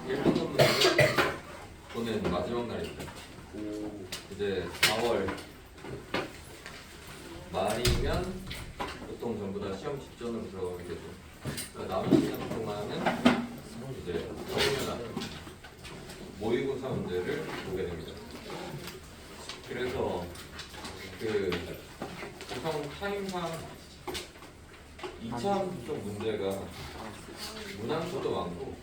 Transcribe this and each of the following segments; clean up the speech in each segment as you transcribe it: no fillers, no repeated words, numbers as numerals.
1분 문제 보는 마지막 날입니다. 이제 4월 말이면 보통 전부 다 시험 직전으로 들어가게 되죠. 그러니까 남은 시간 동안은 이제 서울이나 모의고사 문제를 보게 됩니다. 그래서 그 구성 타임상 2차 함수 쪽 문제가 문항수도 많고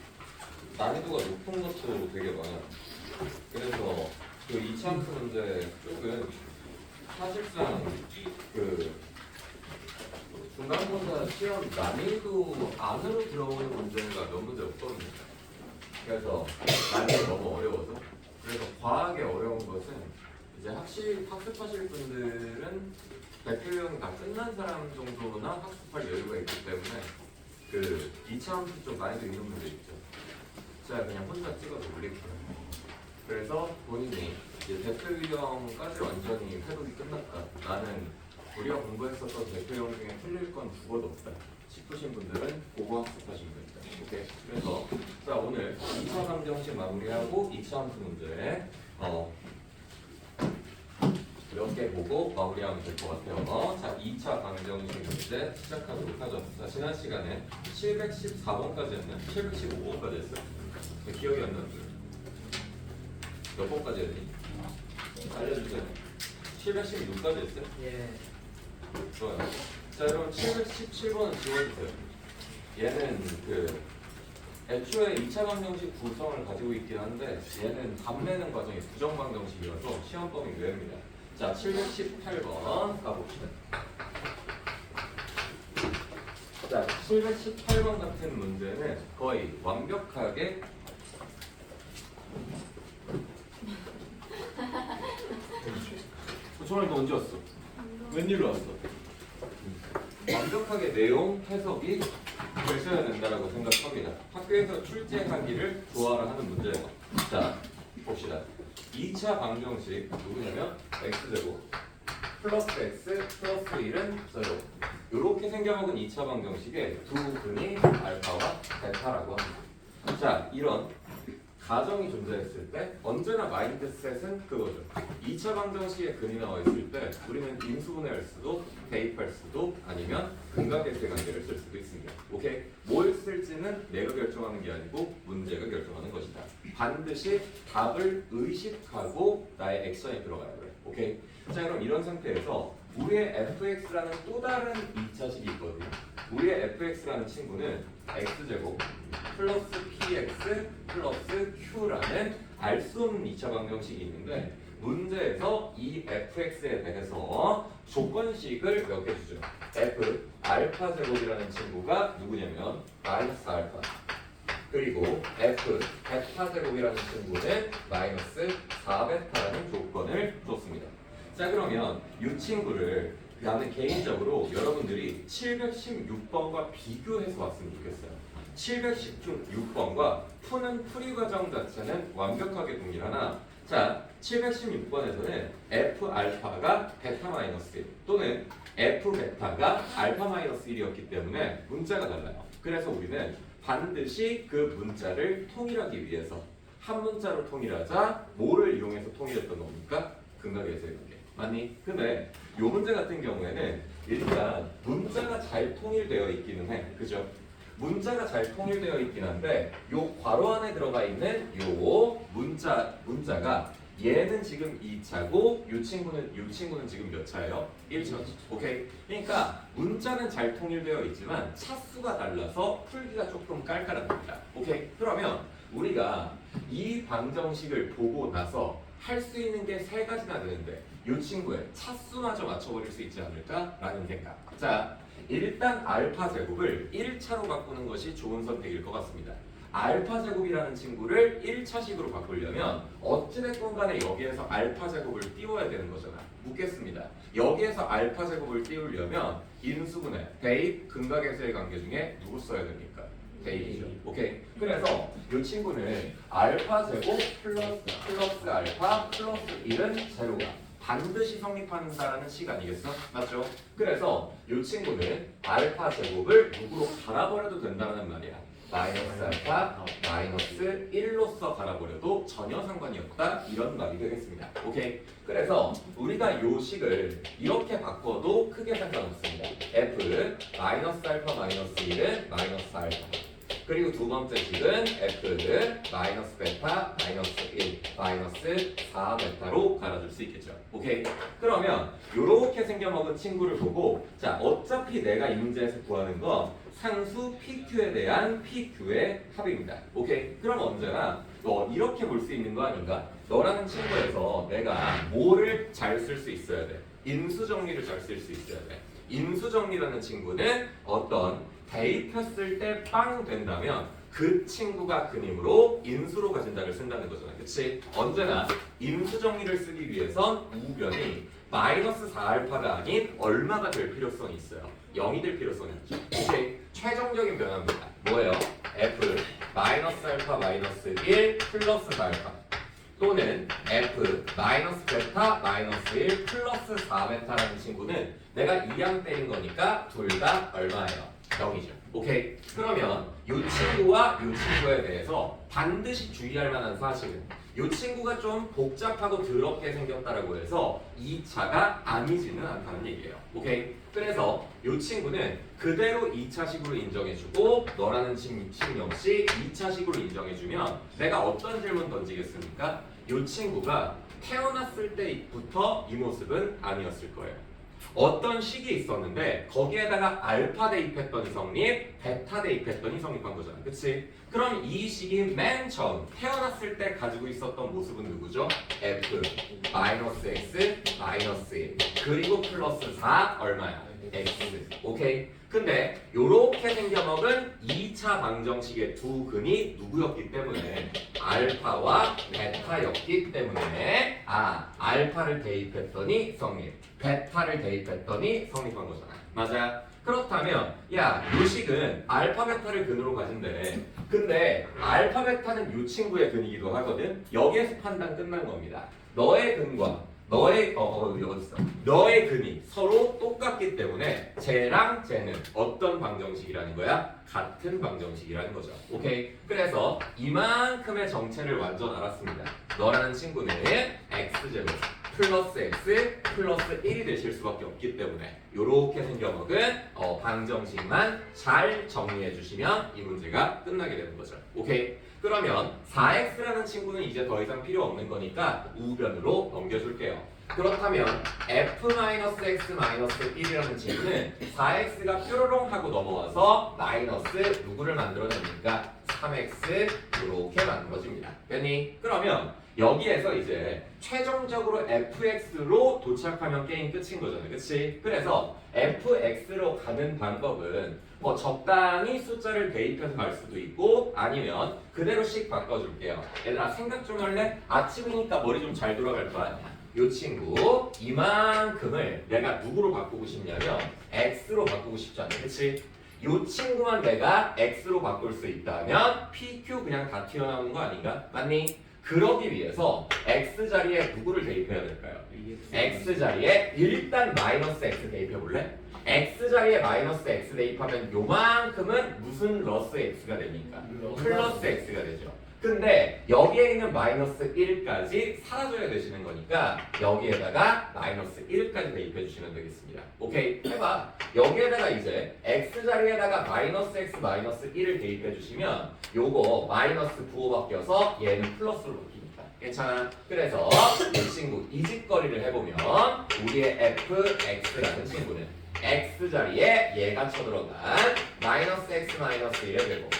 난이도가 높은 것도 되게 많아요. 그래서 그 2차 함수 문제 쪽은 사실상 그 중간고사 시험 난이도 안으로 들어오는 문제가 몇 문제 없거든요. 그래서 난이도 너무 어려워서. 그래서 과하게 어려운 것은 이제 학습하실 분들은 대표 유형이 다 끝난 사람 정도나 학습할 여유가 있기 때문에 그 2차 함수 쪽 난이도 있는 문제 있죠. 제가 그냥 혼자 찍어서 올릴게요. 그래서 본인이 이제 대표 유형까지 완전히 회독이 끝났다. 나는 우리가 공부했었던 대표 유형 중에 틀릴 건 두고도 없다 싶으신 분들은 그거 학습하시면 됩니다. 오케이. 그래서 자 오늘 2차 방정식 마무리하고 2차 함수 문제 몇 개 보고 마무리하면 될 것 같아요. 자, 2차 방정식 문제 시작하도록 하죠. 자, 지난 시간에 714번까지 했나요? 715번까지 했어요? 기억이 안 나는데 몇 번까지 했니? 알려주세요. 716까지 했어요? 예. 좋아요. 자, 여러분 717번은 지워주세요. 얘는 그 애초에 2차 방정식 구성을 가지고 있긴 한데 얘는 답내는 과정이 부정 방정식이어서 시험 범위 외입니다. 자, 718번 가봅시다. 자, 718번 같은 문제는 거의 완벽하게 전화도 언제 왔어? 웬일로 왔어? 완벽하게 내용 해석이 되셔야 된다고 생각합니다. 학교에서 출제하기를 조화를 하는 문제예요. 자, 봅시다. 2차 방정식 누구냐면 x제곱 플러스 x 플러스 1은 0. 이렇게 생겨먹은 2차 방정식의 두 근이 알파와 베타라고 합니다. 자, 이런 가정이 존재했을 때 언제나 마인드셋은 그거죠. 2차 방정식의 근이 나와 있을 때 우리는 인수분해할 수도 대입할 수도 아니면 근각계수의 관계를 쓸 수도 있습니다. 오케이? 뭘 쓸지는 내가 결정하는 게 아니고 문제가 결정하는 것이다. 반드시 답을 의식하고 나의 액션이 들어가야 돼. 오케이? 자, 그럼 이런 상태에서 우리의 fx라는 또 다른 2차식이 있거든요. 우리의 fx라는 친구는 x제곱 플러스 px 플러스 q라는 알 수 없는 2차 방정식이 있는데 문제에서 이 fx에 대해서 조건식을 몇 개 주죠. f 알파 제곱이라는 친구가 누구냐면 마이너스 알파 그리고 f 베타 제곱이라는 친구는 마이너스 4베타라는 조건을 줬습니다. 자, 그러면 이 친구를 나는 개인적으로 여러분들이 716번과 비교해서 왔으면 좋겠어요. 716번과 푸는 풀이 과정 자체는 완벽하게 동일하나 자, 716번에서는 f 알파가 베타 마이너스 1 또는 f 베타가 알파 마이너스 1이었기 때문에 문자가 달라요. 그래서 우리는 반드시 그 문자를 통일하기 위해서 한 문자로 통일하자 뭐를 이용해서 통일했던 겁니까? 근각계수의 관계. 맞니? 근데 이 문제 같은 경우에는 일단 문자가 잘 통일되어 있기는 해. 그죠? 문자가 잘 통일되어 있긴 한데 요 괄호 안에 들어가 있는 요 문자가 얘는 지금 2차고 이 친구는 지금 몇 차예요? 1차. 오케이. 그러니까 문자는 잘 통일되어 있지만 차수가 달라서 풀기가 조금 깔깔합니다. 오케이. 그러면 우리가 이 방정식을 보고 나서 할 수 있는 게 세 가지나 되는데 이 친구의 차수마저 맞춰버릴 수 있지 않을까라는 생각. 자, 일단 알파 제곱을 1차로 바꾸는 것이 좋은 선택일 것 같습니다. 알파 제곱이라는 친구를 1차식으로 바꾸려면 어찌됐건 간에 여기에서 알파 제곱을 띄워야 되는 거잖아. 묻겠습니다. 여기에서 알파 제곱을 띄우려면 인수분해, 대입, 근각계수의 관계 중에 누구 써야 됩니까? 대입이죠. 오케이. 그래서 이 친구는 알파 제곱 플러스 알파 플러스 1은 제로가 반드시 성립한다는 식 아니겠어? 맞죠? 그래서 이 친구는 알파 제곱을 누구로 갈아버려도 된다는 말이야. 마이너스 알파 마이너스 1로 X로서 갈아버려도 전혀 상관이 없다 이런 말이 되겠습니다. 오케이. 그래서 우리가 요 식을 이렇게 바꿔도 크게 상관없습니다. F 마이너스 알파 마이너스 1은 마이너스 알파. 그리고 두 번째 식은 F 마이너스 베타 마이너스 1 마이너스 4 베타로 갈아줄 수 있겠죠. 오케이. 그러면 요렇게 생겨먹은 친구를 보고 자 어차피 내가 이 문제에서 구하는 건 상수 PQ에 대한 PQ의 합입니다. 오케이. 그럼 언제나 너 이렇게 볼 수 있는 거 아닌가? 너라는 친구에서 내가 뭐를 잘 쓸 수 있어야 돼? 인수 정리를 잘 쓸 수 있어야 돼. 인수 정리라는 친구는 어떤 대입했을 때 빵 된다면 그 친구가 그 힘으로 인수로 가진다를 쓴다는 거잖아. 그치? 언제나 인수 정리를 쓰기 위해선 우변이 마이너스 4알파가 아닌 얼마가 될 필요성이 있어요. 0이 될 필요성이 있죠. 오케이. 최종적인 변화입니다. 뭐예요? F 마이너스 알파 마이너스 1 플러스 4알파 또는 F 마이너스 베타 마이너스 1 플러스 4베타라는 친구는 내가 2양 때린 거니까 둘 다 얼마예요? 0이죠. 오케이. 그러면 이 친구와 이 친구에 대해서 반드시 주의할 만한 사실은 이 친구가 좀 복잡하고 더럽게 생겼다라고 해서 2차가 아니지는 않다는 얘기예요. 오케이. 그래서 이 친구는 그대로 2차식으로 인정해주고 너라는 식 역시 2차식으로 인정해주면 내가 어떤 질문 던지겠습니까? 이 친구가 태어났을 때부터 이 모습은 아니었을 거예요. 어떤 식이 있었는데 거기에다가 알파 대입했더니 성립, 베타 대입했더니 성립한 거잖아. 그치? 그럼 이 식이 맨 처음 태어났을 때 가지고 있었던 모습은 누구죠? F 마이너스 X 마이너스 1 그리고 플러스 4 얼마야? X. 오케이? 근데 요렇게 생겨먹은 2차 방정식의 두 근이 누구였기 때문에 알파와 베타였기 때문에 알파를 대입했더니 성립 베타를 대입했더니 성립한 거잖아. 맞아? 그렇다면 요 식은 알파 베타를 근으로 가진대. 근데 알파 베타는 요 친구의 근이기도 하거든. 여기에서 판단 끝난 겁니다. 너의 근과 너의 어딨어? 너의 근이 서로 똑같기 때문에 쟤랑 쟤는 어떤 방정식이라는 거야? 같은 방정식이라는 거죠. 오케이? 그래서 이만큼의 정체를 완전 알았습니다. 너라는 친구는 x제곱 플러스 x 플러스 1이 되실 수밖에 없기 때문에 이렇게 생겨먹은 방정식만 잘 정리해 주시면 이 문제가 끝나게 되는 거죠. 오케이? 그러면 4x라는 친구는 이제 더 이상 필요 없는 거니까 우변으로 넘겨줄게요. 그렇다면 f-x-1이라는 친구는 4x가 뾰로롱 하고 넘어와서 마이너스 누구를 만들어냅니까? 3x 이렇게 만들어집니다. 됐니? 그러면 여기에서 이제 최종적으로 fx로 도착하면 게임 끝인 거잖아요. 그치? 그래서 fx로 가는 방법은 뭐 적당히 숫자를 대입해서 갈 수도 있고 아니면 그대로 씩 바꿔줄게요. 얘들아 생각 좀 할래? 아침이니까 머리 좀 잘 돌아갈 거 아니야. 요 친구 이만큼을 내가 누구로 바꾸고 싶냐면 x로 바꾸고 싶지 않아. 그치? 요 친구만 내가 x로 바꿀 수 있다면 pq 그냥 다 튀어나오는 거 아닌가? 맞니? 그러기 위해서 x 자리에 누구를 대입해야 될까요? x 자리에 일단 마이너스 x 대입해 볼래? x 자리에 마이너스 x 대입하면 요만큼은 무슨 러스 x가 됩니까? 플러스 x가 되죠. 근데 여기에 있는 마이너스 1까지 사라져야 되시는 거니까 여기에다가 마이너스 1까지 대입해 주시면 되겠습니다. 오케이? 해봐. 여기에다가 이제 x 자리에다가 마이너스 x 마이너스 1을 대입해 주시면 요거 마이너스 부호 바뀌어서 얘는 플러스로 바뀝니다. 괜찮아? 그래서 이 친구 이직거리를 해보면 우리의 fx라는 친구는 x 자리에 얘가 쳐들어간 마이너스 x 마이너스 1의 제곱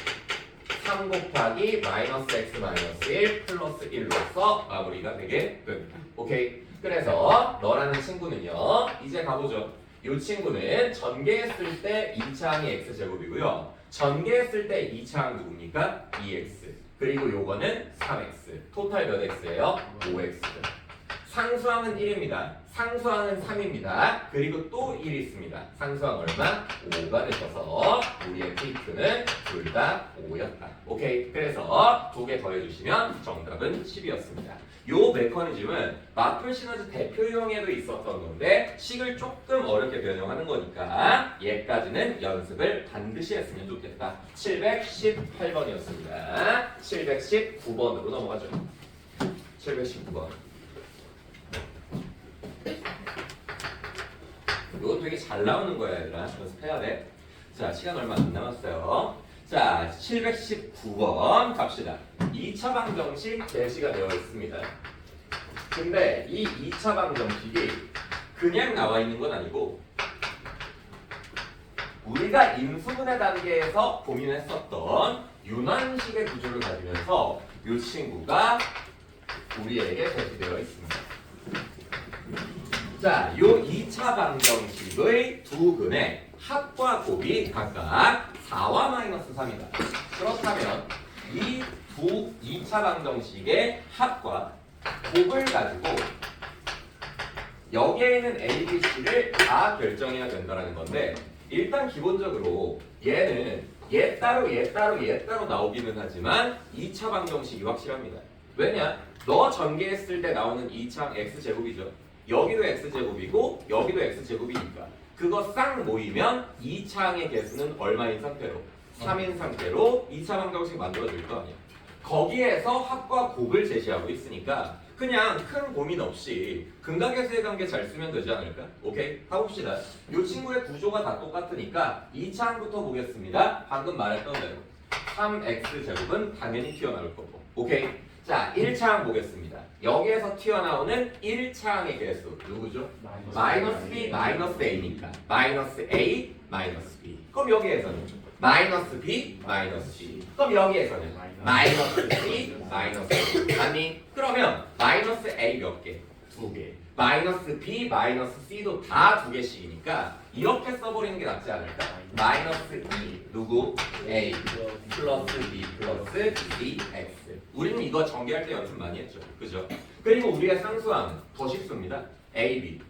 3 곱하기 마이너스 x 마이너스 1 플러스 1로서 마무리가 되게 됩니다. 오케이? 그래서 너라는 친구는요 이제 가보죠. 이 친구는 전개했을 때 2차항이 x제곱이고요 전개했을 때 2차항 누굽니까? 2x 그리고 요거는 3x 토탈 몇 x예요? 5x 상수항은 1입니다. 상수항은 3입니다. 그리고 또 1이 있습니다. 상수항 얼마? 5가 되셔서 우리의 K표는 둘 다 5였다. 오케이. 그래서 두 개 더해주시면 정답은 10이었습니다. 요 메커니즘은 마플 시너지 대표형에도 있었던 건데 식을 조금 어렵게 변형하는 거니까 얘까지는 연습을 반드시 했으면 좋겠다. 718번이었습니다. 719번으로 넘어가죠. 719번. 이건 되게 잘 나오는 거야, 얘들아. 연습해야 돼. 자, 시간 얼마 안 남았어요. 자, 719번 갑시다. 2차 방정식 제시가 되어 있습니다. 근데 이 2차 방정식이 그냥 나와 있는 건 아니고 우리가 인수분해 단계에서 고민했었던 윤환식의 구조를 가지면서 이 친구가 우리에게 제시되어 있습니다. 자, 요 2차 방정식의 두 근의 합과 곱이 각각 4와 마이너스 3이다. 그렇다면 이 두 2차 방정식의 합과 곱을 가지고 여기에 있는 A, B, C를 다 결정해야 된다는 건데 일단 기본적으로 얘는 얘 따로 나오기는 하지만 2차 방정식이 확실합니다. 왜냐? 너 전개했을 때 나오는 2창 X제곱이죠. 여기도 X제곱이고 여기도 X제곱이니까 그거 쌍 모이면 2창의 개수는 얼마인 상태로? 3인 상태로 2차 방정식 만들어줄 거 아니야. 거기에서 합과 곱을 제시하고 있으니까 그냥 큰 고민 없이 근각에서의 관계 잘 쓰면 되지 않을까? 오케이? 가봅시다. 이 친구의 구조가 다 똑같으니까 2차항부터 보겠습니다. 방금 말했던 대로 3x제곱은 당연히 튀어나올 거고 오케이? 자, 1차항 보겠습니다. 여기에서 튀어나오는 1차항의 개수 누구죠? 마이너스 b 마이너스 a니까 마이너스 a 마이너스 b. 그럼 여기에서는 마이너스 b 마이너스 c. 그럼 여기에서는 마이너스 b 마이너스 a. 아니 그러면 마이너스 a 몇 개? 2개. 마이너스 b 마이너스 c도 다 2개씩이니까 이렇게 써버리는 게 낫지 않을까? 마이너스 2 누구? a 플러스 b 플러스 c x. 우리는 이거 전개할 때 연습 많이 했죠. 그죠? 그리고 우리의 상수항은 더 쉽습니다. a, b,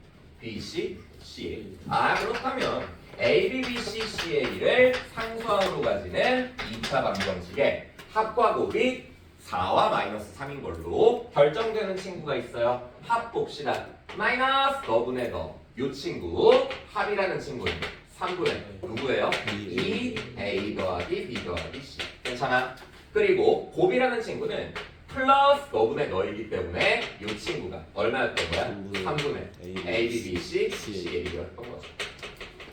b, c, c, a. 아 그렇다면 a, b, b, c, c, a를 상수항으로 가지는 2차 방정식에 합과 곱이 4와 마이너스 3인 걸로 결정되는 친구가 있어요. 합 봅시다. 마이너스 너분의 너. 요 친구 합이라는 친구는 3분의 누구예요? 2a 더하기 b 더하기 c. 괜찮아? 그리고 곱이라는 친구는 플러스 너분의 너이기 때문에 이 친구가 얼마였던 거야? 3분의 a, b, b, c, c, a였던 거죠.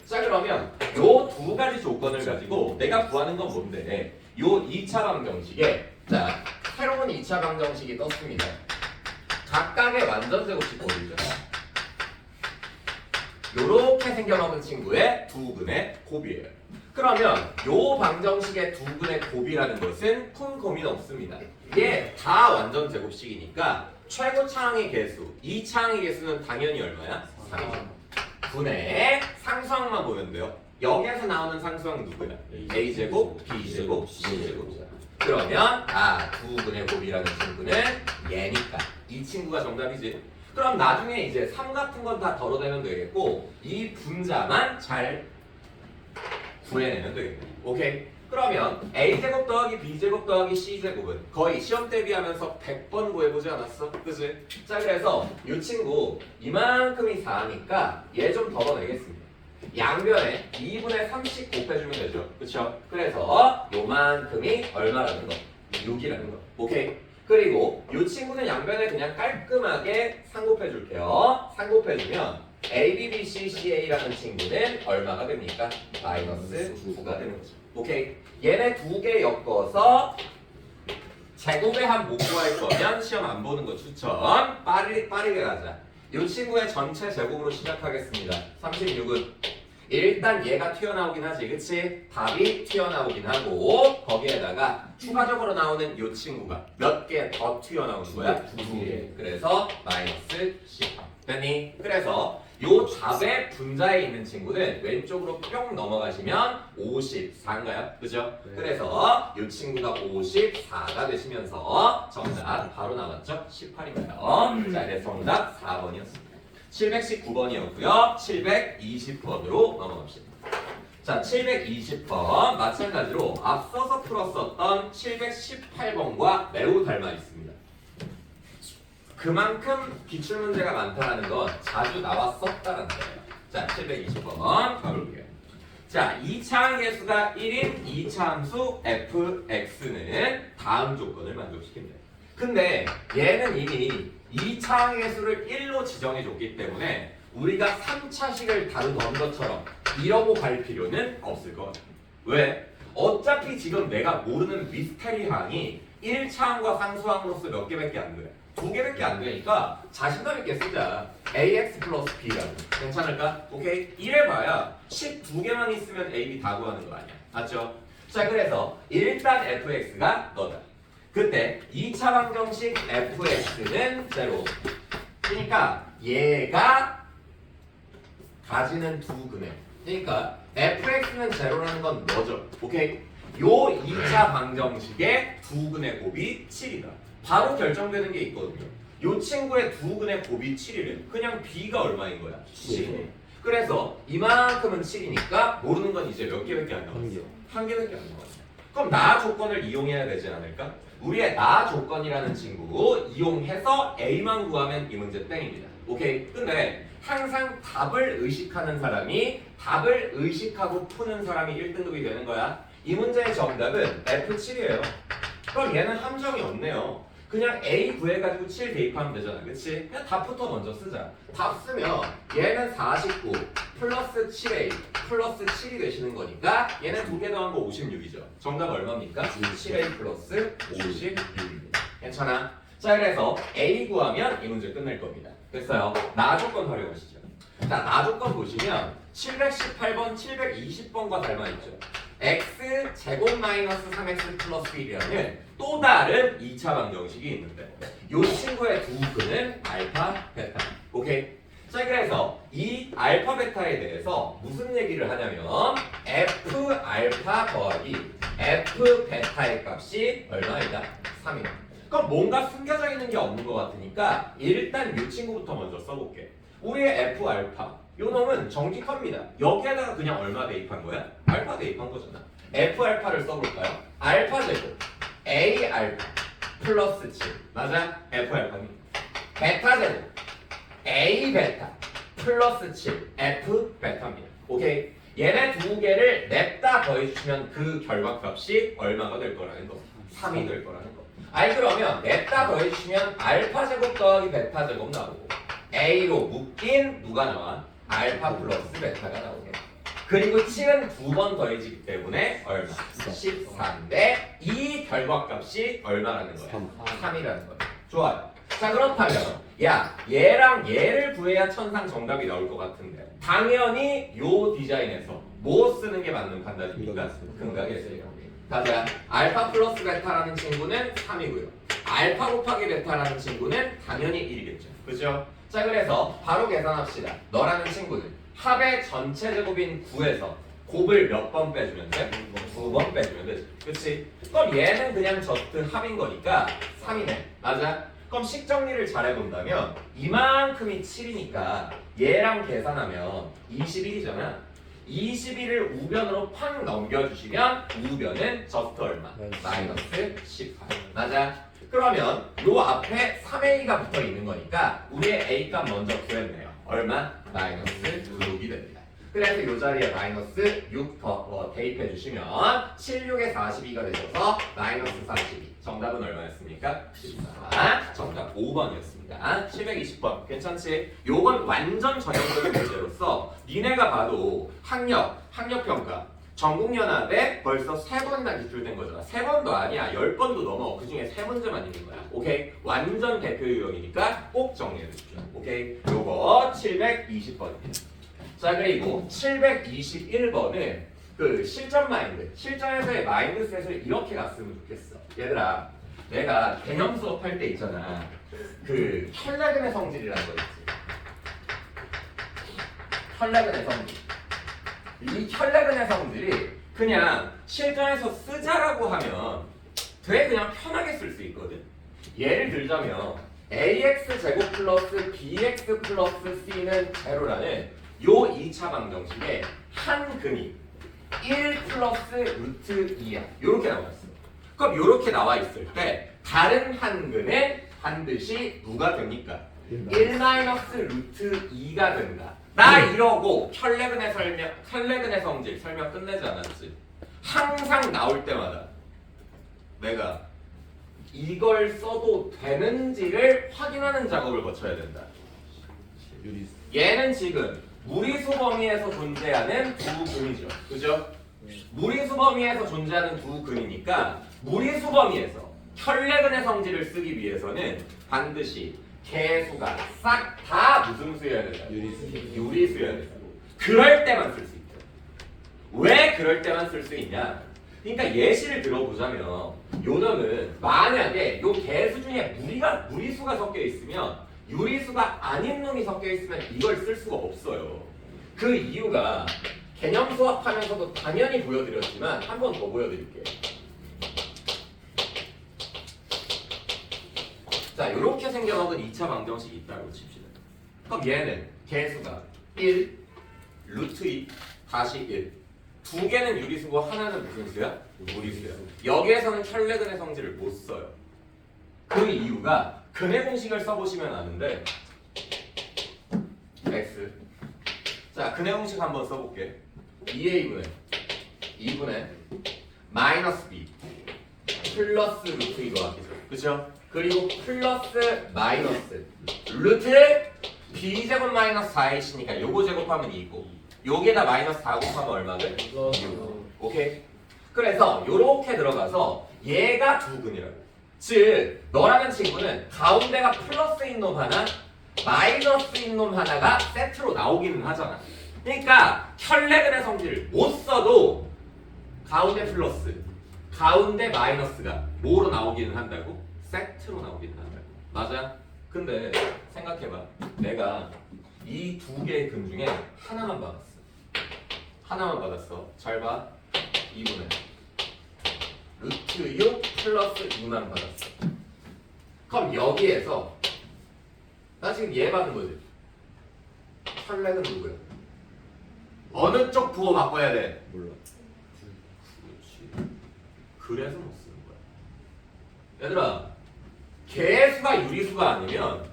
자 그러면 요 두 가지 조건을 가지고 내가 구하는 건 뭔데? 요 2차 방정식에 자 새로운 2차 방정식이 떴습니다. 각각의 완전 제곱식 보이죠? 요렇게 생겨나는 친구의 두 근의 곱이에요. 그러면 요 방정식의 두 근의 곱이라는 것은 큰 고민 없습니다. 이게 다 완전 제곱식이니까 최고 차항의 개수, 2차항의 개수는 당연히 얼마야? 3이죠. 분의 상수항만 보면 돼요. 여기에서 나오는 상수항 누구야? A제곱, B제곱, C제곱. 그러면 두 근의 곱이라는 친구는 얘니까 이 친구가 정답이지. 그럼 나중에 이제 3 같은 건 다 덜어내면 되겠고 이 분자만 잘 구해내면 되겠네. 오케이? 그러면 A제곱 더하기 B제곱 더하기 C제곱은 거의 시험 대비하면서 100번 구해보지 않았어? 그치? 자 그래서 이 친구 이만큼이 4니까 얘 좀 덜어내겠습니다. 양변에 2분의 3씩 곱해주면 되죠. 그쵸? 그래서 요만큼이 얼마라는 거? 6이라는 거. 오케이? 그리고 이 친구는 양변에 그냥 깔끔하게 상곱해줄게요. 상곱해주면 A, B, B, C, C, A라는 친구는 얼마가 됩니까? 마이너스 9가 되는 거죠. 오케이? 얘네 두 개 엮어서 제곱의 합 못 구할 거면 시험 안 보는 거 추천. 빠르게 가자. 이 친구의 전체 제곱으로 시작하겠습니다. 36은 일단 얘가 튀어나오긴 하지, 그치? 답이 튀어나오긴 하고 거기에다가 추가적으로 나오는 이 친구가 몇 개 더 튀어나오는 거야? 2개. 그래서 마이너스 10. 됐니? 그래서 요 답의 분자에 있는 친구는 왼쪽으로 뿅 넘어가시면 54인가요? 그죠? 네. 그래서 이 친구가 54가 되시면서 정답 바로 나왔죠? 18인가요? 자, 그래서 정답 4번이었습니다. 719번이었고요. 720번으로 넘어갑시다. 자, 720번 마찬가지로 앞서서 풀었었던 718번과 매우 닮아 있습니다. 그만큼 기출문제가 많다는 건 자주 나왔었다는 거예요. 자, 720번 가볼게요. 자, 2차 함수가 1인 2차 함수 fx는 다음 조건을 만족시킨다. 근데 얘는 이미 2차 함수를 1로 지정해 줬기 때문에 우리가 3차식을 다루던 것처럼 이러고 갈 필요는 없을 것 같아요. 왜? 어차피 지금 내가 모르는 미스테리 항이 1차항과 상수항으로서 몇 개밖에 안 돼. 2개밖에 안 되니까 자신감 있게 쓰자. ax 플러스 b라고. 괜찮을까? 오케이? 이래봐야 12개만 있으면 a, b 다 구하는 거 아니야. 맞죠? 자, 그래서 일단 fx가 너다. 그때 2차 방정식 fx는 0. 그러니까 얘가 가지는 두 근해. 그러니까 fx는 0라는 건 뭐죠? 오케이? 요 2차 방정식의 두 근의 곱이 7이다. 바로 결정되는 게 있거든요. 요 친구의 두 근의 곱이 7이래. 그냥 b가 얼마인 거야? 7. 그래서 이만큼은 7이니까 모르는 건 이제 몇 개밖에 안 남았어? 한 개밖에 안 남았어. 그럼 나 조건을 이용해야 되지 않을까? 우리의 나 조건이라는 친구 이용해서 a만 구하면 이 문제 땡입니다. 오케이? 근데 항상 답을 의식하는 사람이 답을 의식하고 푸는 사람이 1등급이 되는 거야. 이 문제의 정답은 F7이에요. 그럼 얘는 함정이 없네요. 그냥 A 구해가지고 7 대입하면 되잖아. 그치? 그냥 답부터 먼저 쓰자. 답 쓰면 얘는 49 플러스 7A 플러스 7이 되시는 거니까 얘는 두 개 더한 거 56이죠. 정답 얼마입니까? 7A 플러스 56입니다. 괜찮아? 자, 그래서 A 구하면 이 문제 끝낼 겁니다. 됐어요. 나 조건 활용하시죠. 자, 나 조건 보시면 718번, 720번과 닮아있죠. x 제곱 마이너스 3x 플러스 1이라는 또 다른 2차 방정식이 있는데 이 친구의 두 근은 알파, 베타. 오케이? 자, 그래서 이 알파, 베타에 대해서 무슨 얘기를 하냐면 f 알파 더하기 f 베타의 값이 얼마이다? 3이다. 그럼 뭔가 숨겨져 있는 게 없는 것 같으니까 일단 이 친구부터 먼저 써볼게. 우리의 f 알파 요 놈은 정직합니다. 여기에다가 그냥 얼마 대입한 거야? 알파 대입한 거잖아. f 알파를 써볼까요? 알파 제곱 a 알파 플러스 7 맞아? f 알파니 베타 제곱 a 베타 플러스 7 f 베타입니다. 오케이? 얘네 두 개를 냅다 더해주시면 그 결과값이 얼마가 될 거라는 거? 3이 될 거라는 거. 아니 그러면 냅다 더해주시면 알파 제곱 더하기 베타 제곱 나오고 a로 묶인 누가 나와? 알파 플러스 베타가 나오게. 그리고 7은 두 번 더해지기 때문에 얼마? 13인데 이 결과값이 얼마라는 거야? 3이라는 거야. 좋아요. 자, 그렇다면 야 얘랑 얘를 구해야 천상 정답이 나올 것 같은데 당연히 요 디자인에서 뭐 쓰는 게 맞는 판단입니까? 근각의 세요. 다자 알파 플러스 베타라는 친구는 3이고요. 알파 곱하기 베타라는 친구는 당연히 1이겠죠. 그죠? 자, 그래서 바로 계산합시다. 너라는 친구는 합의 전체 제곱인 9에서 곱을 몇 번 빼주면 돼? 2번 빼주면 되지. 그치? 그럼 얘는 그냥 저트 합인 거니까 3이네. 맞아? 그럼 식 정리를 잘 해본다면 이만큼이 7이니까 얘랑 계산하면 21이잖아. 21을 우변으로 팍 넘겨주시면 우변은 저스트 얼마? 마이너스 18. 맞아? 그러면 요 앞에 3a가 붙어 있는 거니까 우리의 a 값 먼저 구했네요. 얼마? 마이너스 6이 됩니다. 그래서 요 자리에 마이너스 6 더 대입해 주시면 7, 6에 42가 되셔서 마이너스 42. 정답은 얼마였습니까? 14. 정답 5번이었습니다. 720번. 괜찮지? 요건 완전 전형적인 문제로서 니네가 봐도 학력평가 전국연합에 벌써 3번이나 기출된 거잖아. 3번도 아니야. 10번도 넘어. 그 중에 3문제만 있는 거야. 오케이? 완전 대표 유형이니까 꼭 정리해 주십시오. 오케이? 요거 720번입니다. 자, 그리고 721번은 그 실전 마인드. 실전에서의 마인드셋을 이렇게 갔으면 좋겠어. 얘들아, 내가 개념 수업할 때 있잖아. 그 켈레겐의 성질이라는 거 있지. 혈레근의 성질. 이 혈레근의 성질이 그냥 실전에서 쓰자라고 하면 되게 그냥 편하게 쓸 수 있거든. 예를 들자면 ax 제곱 플러스 bx 플러스 c는 제로라는 요 2차 방정식에 한 근이 1 플러스 루트 2야. 요렇게 나와 있어. 그럼 요렇게 나와 있을 때 다른 한 근에 반드시 누가 됩니까? 1 마이너스 루트 2가 된다. 나 이러고 혈레근의 성질 설명 끝내지 않았지. 항상 나올 때마다 내가 이걸 써도 되는지를 확인하는 작업을 거쳐야 된다. 얘는 지금 무리수 범위에서 존재하는 두 근이죠. 그죠? 무리수 범위에서 존재하는 두 근이니까 무리수 범위에서 혈레근의 성질을 쓰기 위해서는 반드시 개수가 싹 다 무슨 수여야 된다? 유리수여야 된다. 그럴 때만 쓸 수 있다. 왜 그럴 때만 쓸 수 있냐? 그러니까 예시를 들어보자면 요놈은 만약에 요 개수 중에 무리수가 섞여 있으면 유리수가 아닌 놈이 섞여 있으면 이걸 쓸 수가 없어요. 그 이유가 개념 수업하면서도 당연히 보여드렸지만 한 번 더 보여드릴게요. 자, 이렇게 생겨먹은 2차 방정식이 있다고 칩시다. 그럼 얘는 개수가 1, 루트 2, 다시 1. 두 개는 유리수고 하나는 무슨 수야? 무리수야. 여기에서는 혈레근의 성질을 못 써요. 그 이유가 근의 공식을 써보시면 아는데 x. 자, 근의 공식 한번 써볼게. 2a분의 마이너스 b 플러스 루트 이거 같겠죠. 그쵸? 그리고 플러스 마이너스 루트 b제곱 마이너스 4ac니까 요거 제곱하면 2고 여기에다 마이너스 4 곱하면 얼마를? 6. 오케이? 그래서 요렇게 들어가서 얘가 두 근이라고. 즉 너라는 친구는 가운데가 플러스인 놈 하나 마이너스인 놈 하나가 세트로 나오기는 하잖아. 그러니까 혈레근의 성질을 못 써도 가운데 플러스 가운데 마이너스가 뭐로 나오기는 한다고? 세트로 나오기는 한다고. 맞아? 근데 생각해봐. 내가 이 두 개의 근 중에 하나만 받았어. 하나만 받았어. 잘 봐. 2분의 루트 6 플러스 2만 받았어. 그럼 여기에서 나 지금 얘 받는 거지. 혈레근 누구야? 어느 쪽 부호 바꿔야 돼? 몰라. 그렇지. 그래서 못 쓰는 거야. 얘들아, 개수가 유리수가 아니면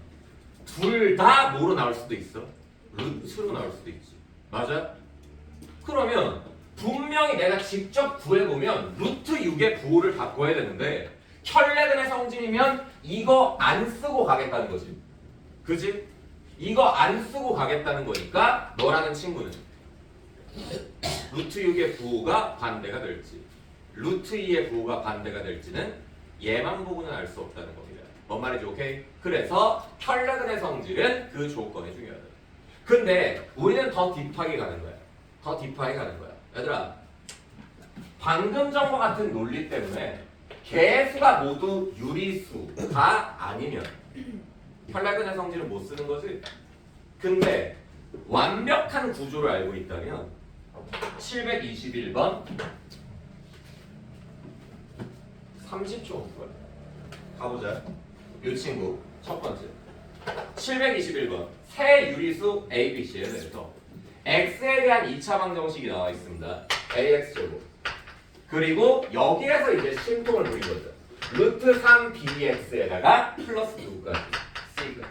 둘 다 뭐로 나올 수도 있어? 루트로 나올 수도 있지. 맞아? 그러면 분명히 내가 직접 구해보면 루트 6의 부호를 바꿔야 되는데 혈레근의 성질이면 이거 안 쓰고 가겠다는 거지. 그지? 이거 안 쓰고 가겠다는 거니까 너라는 친구는 루트 6의 부호가 반대가 될지 루트 2의 부호가 반대가 될지는 얘만 보고는 알 수 없다는 겁니다. 뭔 말이지? 오케이? 그래서 혈레근의 성질은 그 조건이 중요하다. 근데 우리는 더 딥하게 가는 거야. 더 딥하게 가는 거야. 얘들아, 방금 전과 같은 논리 때문에 개수가 모두 유리수가 아니면 혈레근의 성질은 못 쓰는 거지. 근데 완벽한 구조를 알고 있다면 721번 30초 후에 가보자. 이 친구 첫 번째 721번 새 유리수 ABC에 대해서 x에 대한 2차 방정식이 나와 있습니다. ax제곱 그리고 여기에서 이제 심통을 부린 거죠. 루트 3bx에다가 플러스 누구까지? c까지.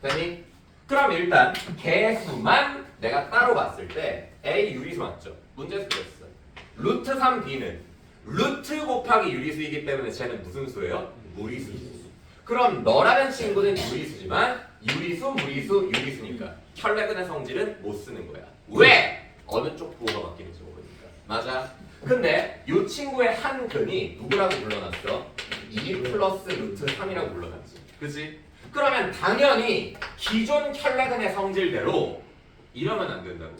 됐니? 그럼 일단 개수만 내가 따로 봤을 때 a 유리수 맞죠? 문제 수였어. 루트 3b는 루트 곱하기 유리수이기 때문에 쟤는 무슨 수예요? 무리수. 그럼 너라는 친구는 유리수지만 유리수, 무리수, 유리수니까 혈레근의 성질은 못 쓰는 거야. 왜? 어느 쪽 부호가 바뀌는지 모르니까. 맞아. 근데 이 친구의 한 근이 누구라고 불러놨어? 2 플러스 루트 3이라고 불러놨지. 그치? 그러면 당연히 기존 혈레근의 성질대로 이러면 안 된다고.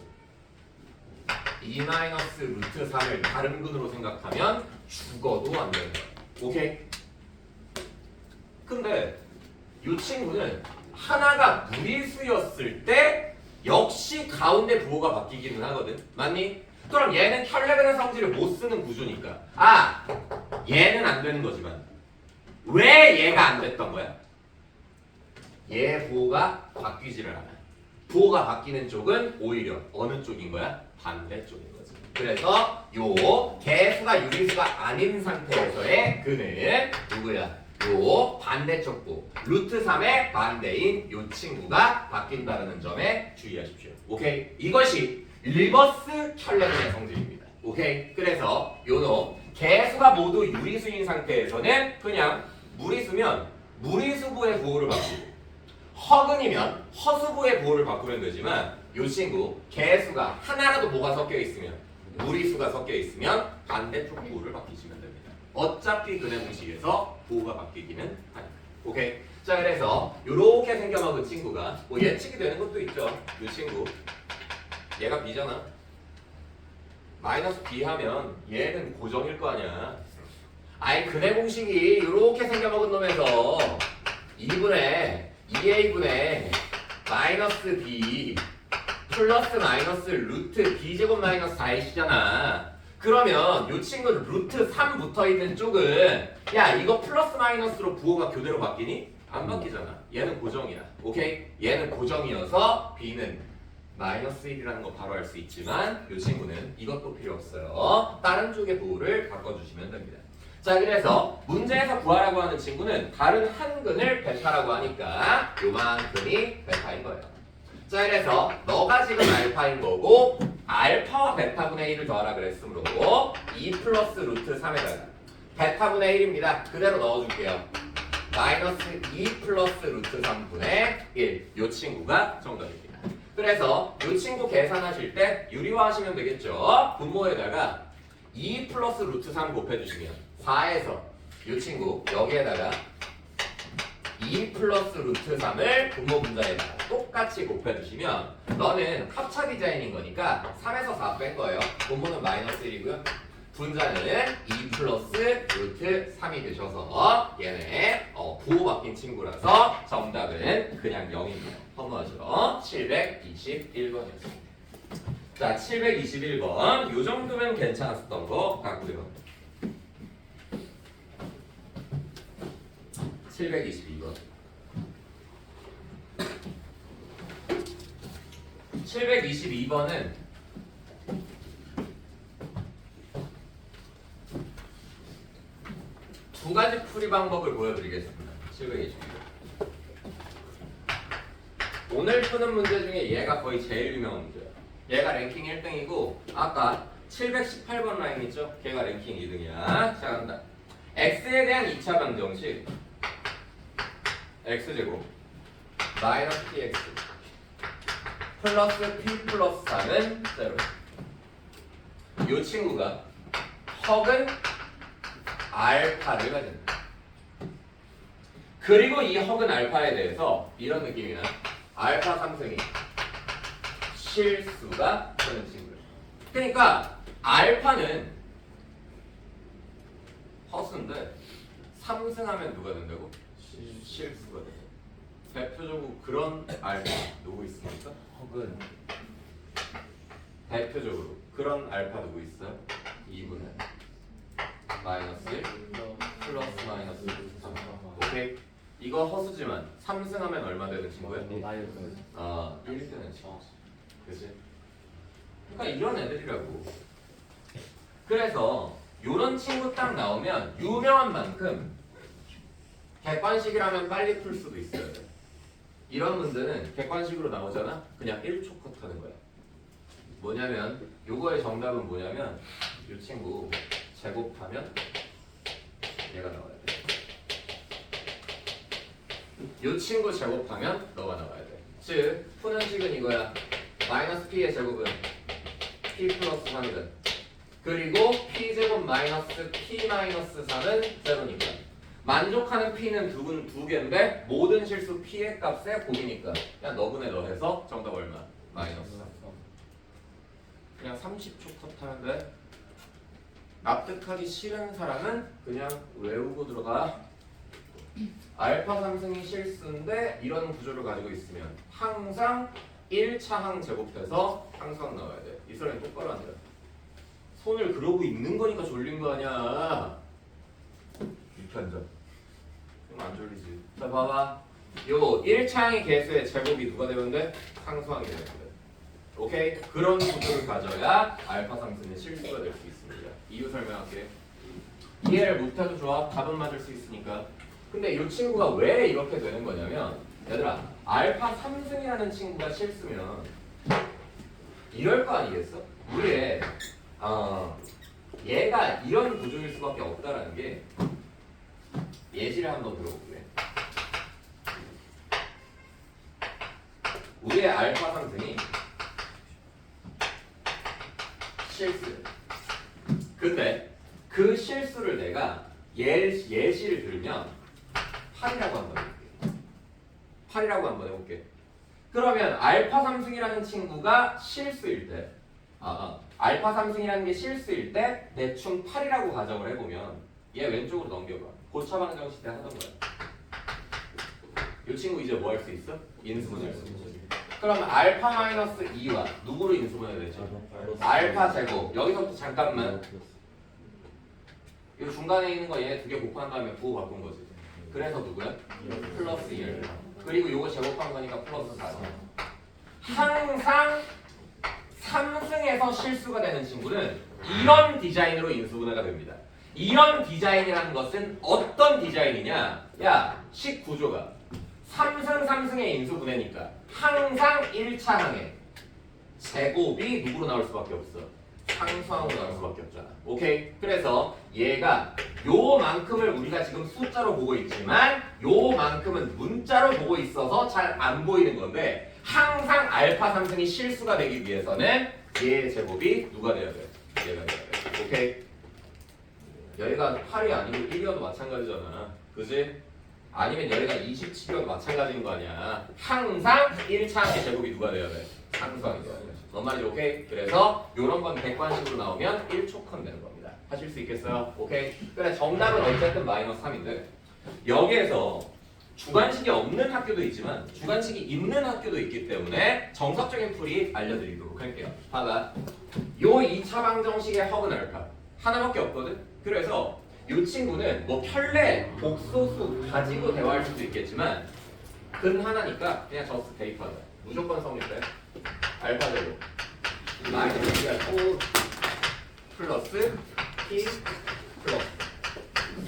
2 마이너스 루트 3을 다른 근으로 생각하면 죽어도 안 된다. 오케이? 근데 이 친구는 하나가 무리수였을 때 역시 가운데 부호가 바뀌기는 하거든. 맞니? 그럼 얘는 켈레그의 성질을 못 쓰는 구조니까 얘는 안 되는 거지만 왜 얘가 안 됐던 거야? 얘 부호가 바뀌지를 않아. 부호가 바뀌는 쪽은 오히려 어느 쪽인 거야? 반대쪽인 거지. 그래서 요 개수가 유리수가 아닌 상태에서의 그는 누구야? 요 반대쪽 부호 루트 3의 반대인 요 친구가 바뀐다는 점에 주의하십시오. 오케이? 이것이 리버스 켈레그의 성질입니다. 오케이? 그래서 요놈 개수가 모두 유리수인 상태에서는 그냥 무리수면 무리수부의 부호를 바꾸고 허근이면 허수부의 부호를 바꾸면 되지만 요 친구 개수가 하나라도 뭐가 섞여 있으면 무리수가 섞여 있으면 반대쪽 부호를 바뀌시면 됩니다. 어차피 근의 공식에서 부호가 바뀌기는 하니까. 오케이? 자 그래서 요렇게 생겨먹은 친구가 뭐 예측이 되는 것도 있죠. 요 친구 얘가 B잖아. 마이너스 B 하면 얘는 고정일 거 아니야. 아이 근의 공식이 요렇게 생겨먹은 놈에서 2분의 마이너스 B 플러스 마이너스 루트 B제곱 마이너스 4이시잖아. 그러면 요 친구는 루트 3 붙어있는 쪽은 야 이거 플러스 마이너스로 부호가 교대로 바뀌니? 안 바뀌잖아. 얘는 고정이야. 오케이? 얘는 고정이어서 B는 마이너스 1이라는 거 바로 알 수 있지만 이 친구는 이것도 필요 없어요. 다른 쪽의 부호를 바꿔주시면 됩니다. 자 그래서 문제에서 구하라고 하는 친구는 다른 한 근을 베타라고 하니까 요만큼이 베타인 거예요. 자 그래서 너가 지금 알파인 거고 알파와 베타분의 1을 더하라 그랬으므로 2 플러스 루트 3에다가 베타분의 1입니다. 그대로 넣어줄게요. 마이너스 2 플러스 루트 3분의 1 요 친구가 정답입니다. 그래서 이 친구 계산하실 때 유리화하시면 되겠죠. 분모에다가 2 플러스 루트 3 곱해주시면 4에서 이 친구 여기에다가 2 플러스 루트 3을 분모 분자에다가 똑같이 곱해주시면 너는 합차 디자인인 거니까 3에서 4 뺀 거예요. 분모는 마이너스 1이고요. 분자는 2 플러스 루트 3이 되셔서 얘네 부호 바뀐 친구라서 정답은 그냥 0입니다. 허무하죠? 721번이었습니다. 자, 721번. 요 정도면 괜찮았었던 거 같고요. 722번. 722번은 두 가지 풀이 방법을 보여드리겠습니다. 722번. 오늘 푸는 문제 중에 얘가 거의 제일 유명한 문제예요. 얘가 랭킹 1등이고 아까 718번 라인 있죠? 걔가 랭킹 2등이야. 자 간다. x에 대한 2차 방정식 x제곱 마이너스 px 플러스 p 플러스 4는 0. 이 친구가 허근 알파를 가진다. 그리고 이 허근 알파에 대해서 이런 느낌이나 알파 3승이 실수가 되는 친구예요. 그러니까 알파는 허수인데 3승하면 누가 된다고? 실수가 돼요. 대표적으로 그런 알파 누구 있습니까? 혹은 대표적으로 그런 알파 누구 있어요? 2분의 마이너스 1 플러스 마이너스 3. 오케이? 이거 허수지만 3승하면 얼마 되는 친구야? 아, 1 되는 친구. 그치? 그러니까 이런 애들이라고. 그래서 요런 친구 딱 나오면 유명한 만큼 객관식이라면 빨리 풀 수도 있어요. 이런 문제는 객관식으로 나오잖아? 그냥 1초 컷 하는 거야. 뭐냐면 요거의 정답은 뭐냐면 이 친구 제곱하면 얘가 나와야 돼. 이 친구 제곱하면 너가 나와야 돼. 즉 푸는 식은 이거야. 마이너스 p의 제곱은 p 플러스 3이든 그리고 p제곱 마이너스 p 마이너스 4는 0이니까 만족하는 p는 두 개인데 모든 실수 p의 값에 곱이니까 그냥 너분의 너 해서 정답 얼마? 마이너스 3. 그냥 30초 컷 하면 돼. 납득하기 싫은 사람은 그냥 외우고 들어가. 알파 3승이 실수인데 이런 구조를 가지고 있으면 항상 1차항 제곱해서 항수항 나와야 돼. 이 소리는 똑바로 한다. 손을 그러고 있는 거니까 졸린 거 아니야. 이렇게 앉아. 그럼 안 졸리지. 자 봐봐. 요 1차항의 개수의 제곱이 누가 되면 돼? 상수항이 되면 돼. 오케이? 그런 구조를 가져야 알파 상승의 실수가 될 수 있습니다. 이유 설명할게. 이해를 못해도 좋아. 답은 맞을 수 있으니까. 근데 이 친구가 왜 이렇게 되는 거냐면 얘들아 알파 3승이라는 친구가 실수면 이럴 거 아니겠어? 우리의 얘가 이런 구조일 수밖에 없다라는 게 예시를 한번 들어볼게. 우리의 알파 3승이 실수. 근데 그 실수를 내가 예시를 들면 8이라고 한번 해볼게. 8이라고 한번 해볼게. 그러면 알파 3승이라는 친구가 실수일 때 알파 3승이라는 게 실수일 때 대충 8이라고 가정을 해보면 얘 왼쪽으로 넘겨봐. 고차방정 시대 하던 거야. 이 친구 이제 뭐 할 수 있어? 인수분해할 수 있어. 그럼 알파 마이너스 2와 누구로 인수분해야 되죠? 알파 제곱. 여기서부터 잠깐만. 이 중간에 있는 거 얘 두 개 곱한 다음에 부호 바꾼 거지. 그래서 누구야? 플러스 1. 그리고 이거 제곱한 거니까 플러스 4. 항상 3승에서 실수가 되는 친구는 이런 디자인으로 인수분해가 됩니다. 이런 디자인이라는 것은 어떤 디자인이냐? 야, 식 구조가 3승 3승의 인수분해니까 항상 1차항에 제곱이 누구로 나올 수밖에 없어? 상수항으로 나올 수밖에 없잖아. 오케이? 그래서 얘가 요만큼을 우리가 지금 숫자로 보고 있지만 요만큼은 문자로 보고 있어서 잘 안 보이는 건데 항상 알파 3승이 실수가 되기 위해서는 얘의 제곱이 누가 돼야 돼? 얘가 돼야 돼. 오케이? 얘가 8이 아니고 1이어도 마찬가지잖아. 그지? 아니면 얘가 27이어도 마찬가지인 거 아니야. 항상 1차항의 제곱이 누가 돼야 돼? 상수항이 돼야 돼. 뭔 말이지? 오케이? 그래서 요런 건 객관식으로 나오면 1초컨 되는 겁니다. 하실 수 있겠어요? 오케이? 그래 정답은 어쨌든 마이너스 3인데 여기에서 주관식이 없는 학교도 있지만 주관식이 있는 학교도 있기 때문에 정석적인 풀이 알려드리도록 할게요. 봐봐. 요 2차 방정식의 합은 알파 하나밖에 없거든? 그래서 이 친구는 뭐 편례, 복소수 가지고 대화할 수도 있겠지만 근 하나니까 그냥 저스 대입하자. 무조건 성립돼. 알파 제곱 마이너스 4 플러스 P 플러스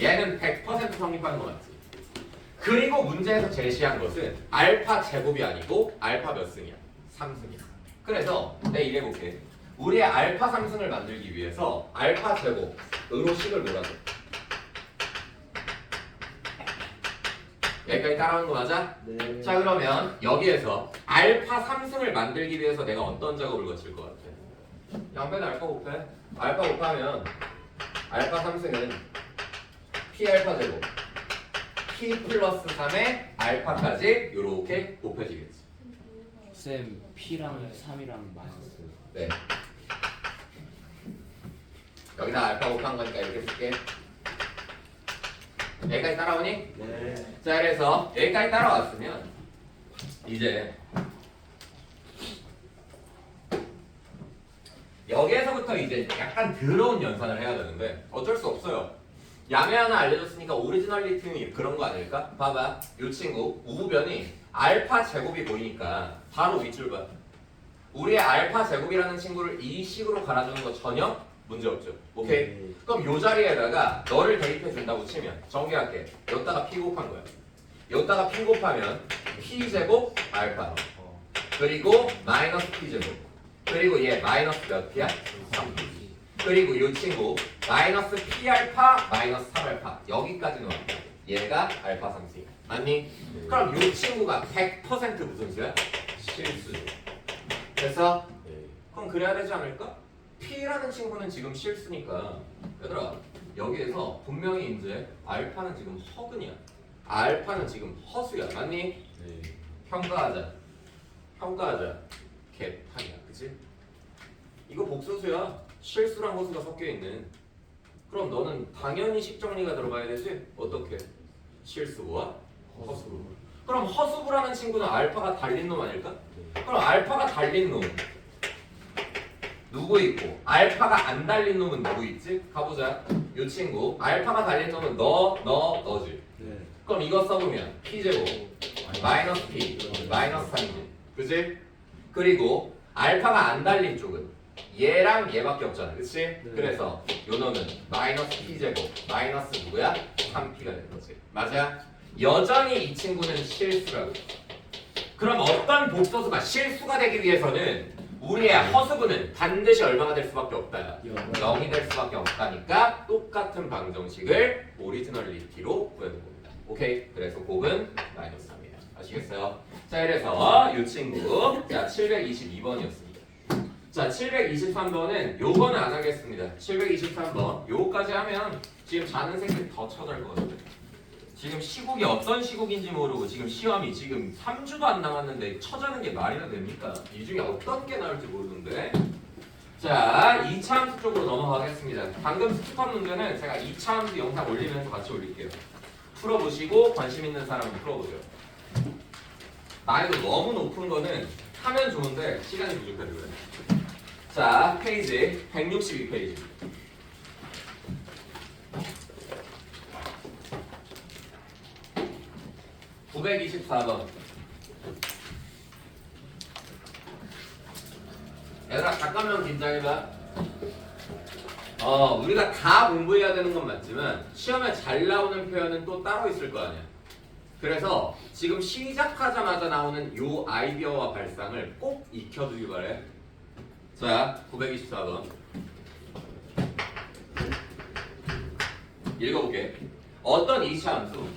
얘는 100% 성립하는 거 맞지? 그리고 문제에서 제시한 것은 알파 제곱이 아니고 알파 몇 승이야? 3승이야. 그래서 내가 이래볼게. 우리의 알파 3승을 만들기 위해서 알파 제곱으로 식을 몰아줘. 여기까지 따라하는 거 맞아? 네. 자 그러면 여기에서 알파 3승을 만들기 위해서 내가 어떤 작업을 거칠 것 같아? 양변 알파 곱해. 알파 곱하면 알파 3승은 P 알파 제곱 P 플러스 3의 알파까지 이렇게 곱해지겠지. 쌤 P랑 3이랑 마이너스. 네. 여기다 알파 곱한 거니까 이렇게 쓸게. 여기까지 따라오니? 네. 자 그래서 여기까지 따라왔으면 이제 여기에서부터 이제 약간 더러운 연산을 해야 되는데 어쩔 수 없어요. 야매 하나 알려줬으니까 오리지널리티는 그런 거 아닐까? 봐봐. 이 친구 우변이 알파 제곱이 보이니까 바로 윗줄 봐. 우리의 알파 제곱이라는 친구를 이 식으로 갈아주는 거 전혀 문제 없죠. 오케이? 네. 그럼 요 자리에다가 너를 대입해 준다고 치면 정리할게. 여기다가 P 곱한 거야. 여기다가 P 곱하면 P 제곱 알파 그리고 마이너스 P 제곱 그리고 얘 마이너스 몇 P야? 3P 그리고 이 친구 마이너스 P 알파 마이너스 3 알파 여기까지는 왔다. 얘가 알파 3수 맞니? 네. 그럼 이 친구가 100% 무슨 수야? 실수. 됐어? 네. 그럼 그래야 되지 않을까? P라는 친구는 지금 실수니까 얘들아 여기에서 분명히 이제 알파는 지금 허근이야. 알파는 지금 허수야. 맞니? 네. 평가하자. 평가하자. 개판이야. 그치? 이거 복소수야. 실수랑 허수가 섞여있는. 그럼 너는 당연히 식정리가 들어가야 되지? 어떻게? 실수부와 허수부. 그럼 허수부라는 친구는 알파가 달린 놈 아닐까? 그럼 알파가 달린 놈 누구 있고 알파가 안 달린 놈은 누구 있지? 가보자. 요 친구 알파가 달린 놈은 너지. 네. 그럼 이거 써보면 P제곱 마이너스 P 마이너스 3이지. 그치? 그리고 알파가 안 달린 쪽은 얘랑 얘밖에 없잖아. 그치? 네. 그래서 요 놈은 마이너스 P제곱 마이너스 누구야? 3P가 되는 거지. 맞아? 여전히 이 친구는 실수라고. 그럼 어떤 복소수가 실수가 되기 위해서는 우리의 허수분은 반드시 얼마가 될 수밖에 없다. 0이 될 수밖에 없다니까 똑같은 방정식을 오리지널리티로 구해는 겁니다. 오케이? 그래서 곱은 마이너스 3이에요. 아시겠어요? 자, 그래서 이 친구 자 722번이었습니다. 자 723번은 요거는 안 하겠습니다. 723번 요거까지 하면 지금 자는 새끼 더 쳐들 거거든요. 지금 시국이 어떤 시국인지 모르고 지금 시험이 지금 3주도 안 남았는데 쳐자는 게 말이나 됩니까? 이 중에 어떤 게 나올지 모르는데. 자 2차 함수 쪽으로 넘어가겠습니다. 방금 스킵한 문제는 제가 2차 함수 영상 올리면서 같이 올릴게요. 풀어보시고 관심 있는 사람은 풀어보세요. 난이도 너무 높은 거는 하면 좋은데 시간이 부족해서 그래. 자 페이지 162페이지. (924번) 얘들아 잠깐만 긴장해봐. 우리가 다 공부해야 되는 건 맞지만 시험에 잘 나오는 표현은 또 따로 있을 거 아니야. 그래서 지금 시작하자마자 나오는 요 아이디어와 발상을 꼭 익혀두기 바래. 자 924번 읽어볼게. 어떤 2차 함수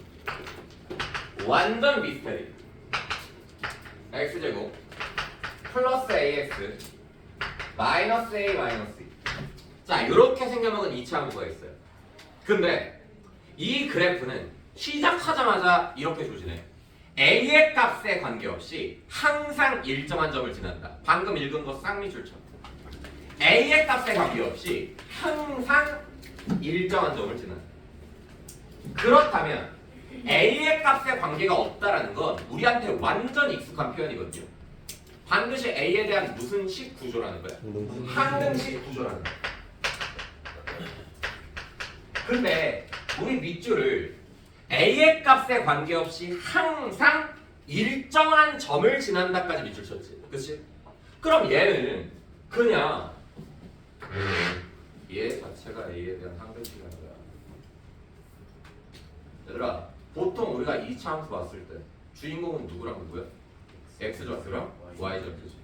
완전 비슷해. x제곱 플러스 ax 마이너스 a 마이너스 2. 자 이렇게 생겨먹은 2차 함수가 있어요. 근데 이 그래프는 시작하자마자 이렇게 조지네. a의 값에 관계없이 항상 일정한 점을 지난다. 방금 읽은 거 쌍미줄처럼 a의 값에 관계없이 항상 일정한 점을 지난다. 그렇다면 a의 값에 관계가 없다라는 건 우리한테 완전 익숙한 표현이거든요. 반드시 a에 대한 무슨 식 구조라는 거야? 항등식 구조라는 거야. 근데 우리 밑줄을 a의 값에 관계없이 항상 일정한 점을 지난다까지 밑줄 쳤지. 그치? 그럼 얘는 그냥 얘 자체가 a에 대한 항등식이라는 거야. 얘들아 보통 우리가 2차 함수 봤을 때 주인공은 누구랑 누구야? x좌표랑 y좌표지.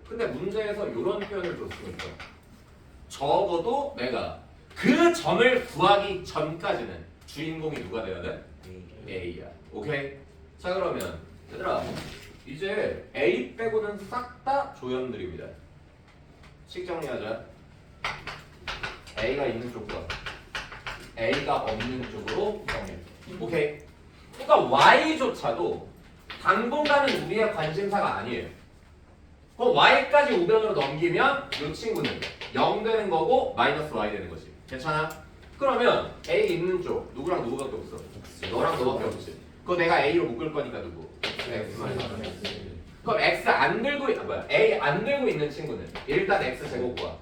근데 문제에서 이런 표현을 줬으니까 적어도 내가 그 점을 구하기 전까지는 주인공이 누가 돼야 돼? a야. 오케이? 자 그러면 얘들아 이제 a 빼고는 싹 다 조연들입니다. 식 정리하자. a가 있는 쪽과 a가 없는 쪽으로 정리해. 오케이? 그러니까 y조차도 당분간은 우리의 관심사가 아니에요. 그럼 y까지 우변으로 넘기면 이 친구는 0 되는 거고 마이너스 y 되는 거지. 괜찮아? 그러면 a 있는 쪽 누구랑 누구밖에 없어? 너랑 너밖에 없지. 그거 내가 a로 묶을 거니까 누구? x 마이너스. 그럼 x 안 들고 a 안 들고 있는 친구는 일단 x 제곱과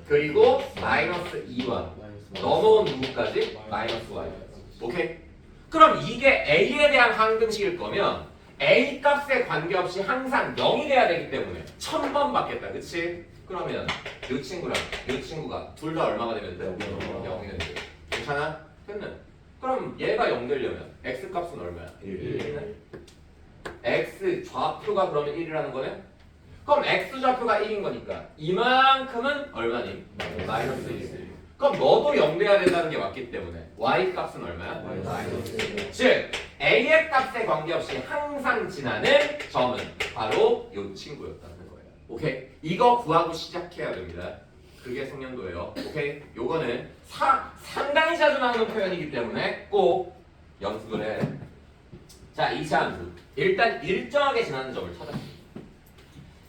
그리고 마이너스 2와 넘어온 누구까지? 마이너스 y. 오케이? 그럼 이게 a에 대한 항등식일 거면 a 값에 관계없이 항상 0이 돼야 되기 때문에 1000번 받겠다. 그치? 그러면 이 친구랑 이 친구가 둘 다 얼마가 되면 돼? 0이 되는 돼. 괜찮아? 됐네. 그럼 얘가 0 되려면 x 값은 얼마야? 1이네. x 좌표가 그러면 1이라는 거네? 그럼 x 좌표가 1인 거니까 이만큼은 얼마니? 마이너스 1. 그럼 너도 0 돼야 된다는 게 맞기 때문에 y 값은 얼마야? 마이너스 1. 즉 a의 값에 관계없이 항상 지나는 점은 바로 이 친구였다는 거예요. 오케이? 이거 구하고 시작해야 됩니다. 그게 숙련도예요. 오케이? 요거는 상당히 자주 나오는 표현이기 때문에 꼭 연습을 해. 자, 2차 함수. 일단 일정하게 지나는 점을 찾아.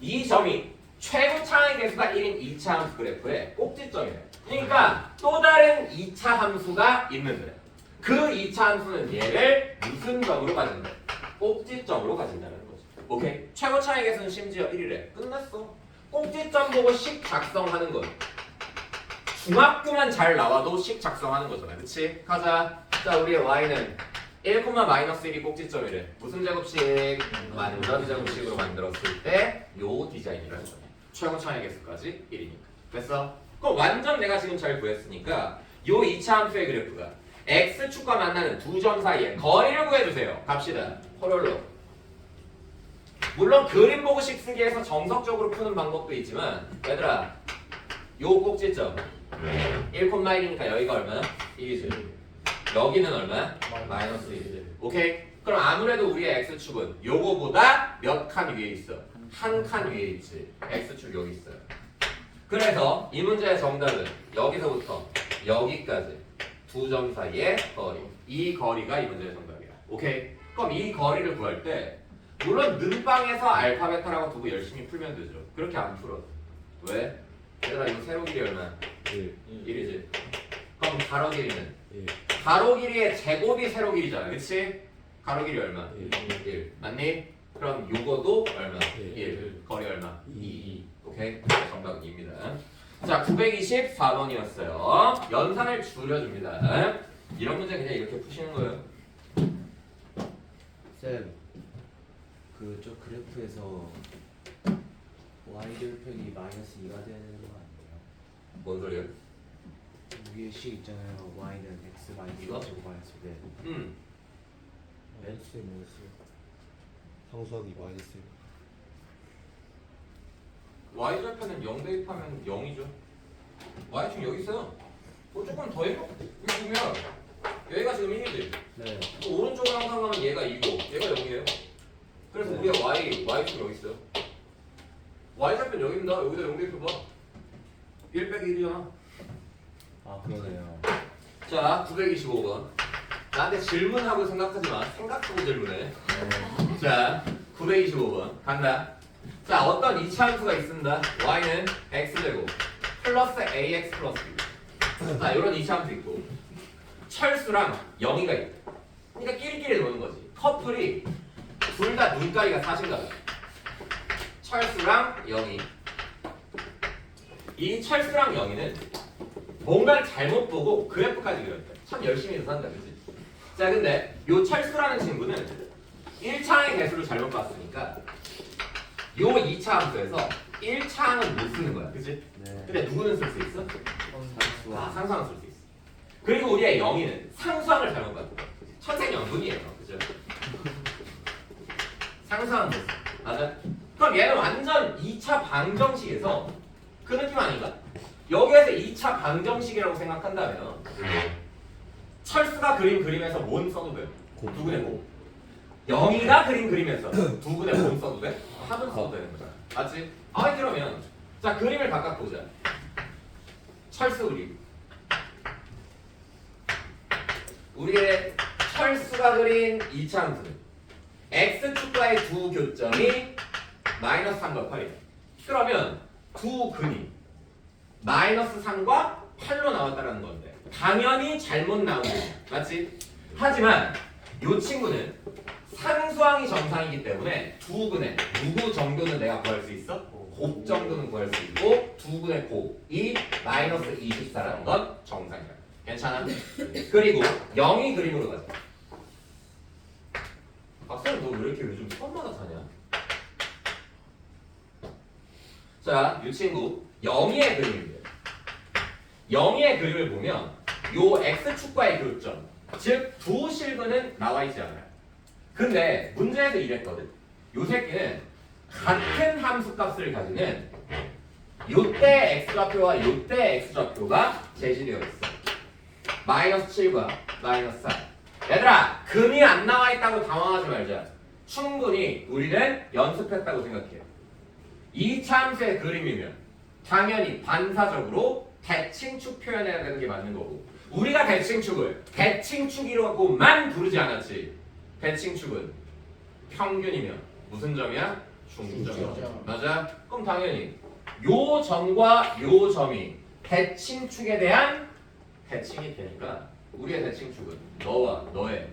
이 점이 최고 차항의 개수가 1인 2차 함수 그래프의 꼭지점이에요. 그러니까 또 다른 2차 함수가 있는데 그 2차 함수는 얘를 무슨 점으로 가진다? 꼭지점으로 가진다는 거죠. 오케이? 최고 차이 계수는 심지어 1이래. 끝났어. 꼭지점 보고 식 작성하는 거. 중학교만 잘 나와도 식 작성하는 거잖아. 그치? 가자. 자, 우리의 y는 1,-1이 꼭지점이래. 무슨 제곱식? 완전 제곱식으로 만들었을 때 요 디자인이라는 거야. 최고 차이 개수까지 1이니까. 됐어? 그럼 완전 내가 지금 잘 구했으니까 요 2차 함수의 그래프가 x축과 만나는 두 점 사이에 거리를 구해주세요. 갑시다. 홀홀로. 물론 그림 보고식 쓰기에서 정석적으로 푸는 방법도 있지만 얘들아 요 꼭지점 1,1이니까 여기가 얼마야? 1이지. 여기는 얼마야? 마이너스 1이지. 오케이? 그럼 아무래도 우리의 x축은 요거보다 몇 칸 위에 있어? 한 칸 위에 있지. x축 여기 있어요. 그래서 이 문제의 정답은 여기서부터 여기까지 두 점 사이의 거리. 이 거리가 이 문제의 정답이야. 오케이? 그럼 이 거리를 구할 때 물론 는방에서 알파 베타라고 두고 열심히 풀면 되죠. 그렇게 안 풀어. 왜? 얘들아 이거 세로 길이 얼마야? 1이지. 그럼 가로 길이는? 가로 길이의 제곱이 세로 길이잖아. 그치? 가로 길이 얼마? 1. 맞니? 그럼 요거도 얼마? 1. 거리 얼마? 2. 오케이? 정답은 2입니다. 자, 924번이었어요. 연산을 줄여줍니다. 이런 문제 그냥 이렇게 푸시는 거예요. 쌤, 그저 그래프에서 y 절편이 마이너스 2가 되는 거 아니에요? 뭔 소리야? 위에 식 있잖아요. y는 x 마이너스 이거? 제곱 마이너스 네. 마이너스에 마이너스 상수하기 마이너스 y 절편은 0 대입하면 0이죠. y축 여기 있어요. 뭐 조금 더 해봐. 여기 보면 여기가 지금 1이지. 네. 오른쪽으로 항상 가면 얘가 2고 얘가 0이에요. 그래서 우리가 y축 여기 있어요. y 절편 여기입니다. 여기다 0 대입해봐. 1 빼기 1이잖아. 아 그러네요. 자, 925번. 나한테 질문하고 생각하지 마. 생각하고 질문해. 자, 925번. 간다. 자, 어떤 2차 함수가 있습니다. y는 x제곱 플러스 ax 플러스 b. 자, 이런 2차 함수 있고 철수랑 영희가 있다. 그러니까 끼리끼리 노는 거지. 커플이 둘 다 눈가리가 사신가 봐. 철수랑 영희. 이 철수랑 영희는 뭔가를 잘못 보고 그래프까지 그렸다. 참 열심히 해서 산다, 그치? 자, 근데 요 철수라는 친구는 1차항의 개수를 잘못 봤으니까 요 2차 함수에서 1차항은 못 쓰는 거야, 그치? 네. 근데 누구는 쓸 수 있어? 상수와 상수항을 쓸 수 있어. 그리고 우리의 영희는 상수항을 잘못 봤고 천생연분이에요, 그죠? 상수항은 못 써. 맞아? 그럼 얘는 완전 2차 방정식에서 그 느낌 아닌가? 여기에서 2차 방정식이라고 생각한다면 철수가 그린 그림에서 뭔 써도 돼요? 두근의 고. 영희가 그린 그림에서 두근의 뭔 써도 돼? 합은 써도 되는 거잖아. 맞지? 아, 그러면 자, 그림을 각각 보자. 철수 그림. 우리의 철수가 그린 2차 함수는 x축과의 두 교점이 마이너스 3과 8이다. 그러면 두 근이 마이너스 3과 8로 나왔다는 건데 당연히 잘못 나온 거야. 맞지? 하지만 이 친구는 상수항이 정상이기 때문에 두 근의 누구 정도는 내가 구할 수 있어? 곱 정도는 구할 수 있고 두 근의 곱이 마이너스 24라는 건 정상이야. 괜찮아? 그리고 0이 그림으로 가자. 박사님 너 왜 이렇게 요즘 처음마다 사냐? 자, 이 친구 0의 그림인데 0의 그림을 보면 요 x축과의 교점 즉 두 실근은 나와 있지 않아요. 근데 문제에서 이랬거든. 요 새끼는 같은 함수값을 가지는 요때 x좌표와 요때 x좌표가 제시되어 있어. 마이너스 7과 마이너스 4. 얘들아, 근이 안 나와 있다고 당황하지 말자. 충분히 우리는 연습했다고 생각해요. 이 참수의 그림이면 당연히 반사적으로 대칭축 표현해야 되는 게 맞는 거고 우리가 대칭축을 대칭축이라고만 부르지 않았지. 대칭축은 평균이면 무슨 점이야? 중점이야. 맞아? 그럼 당연히 요 점과 요 점이 대칭축에 대한 대칭이 되니까 우리의 대칭축은 너와 너의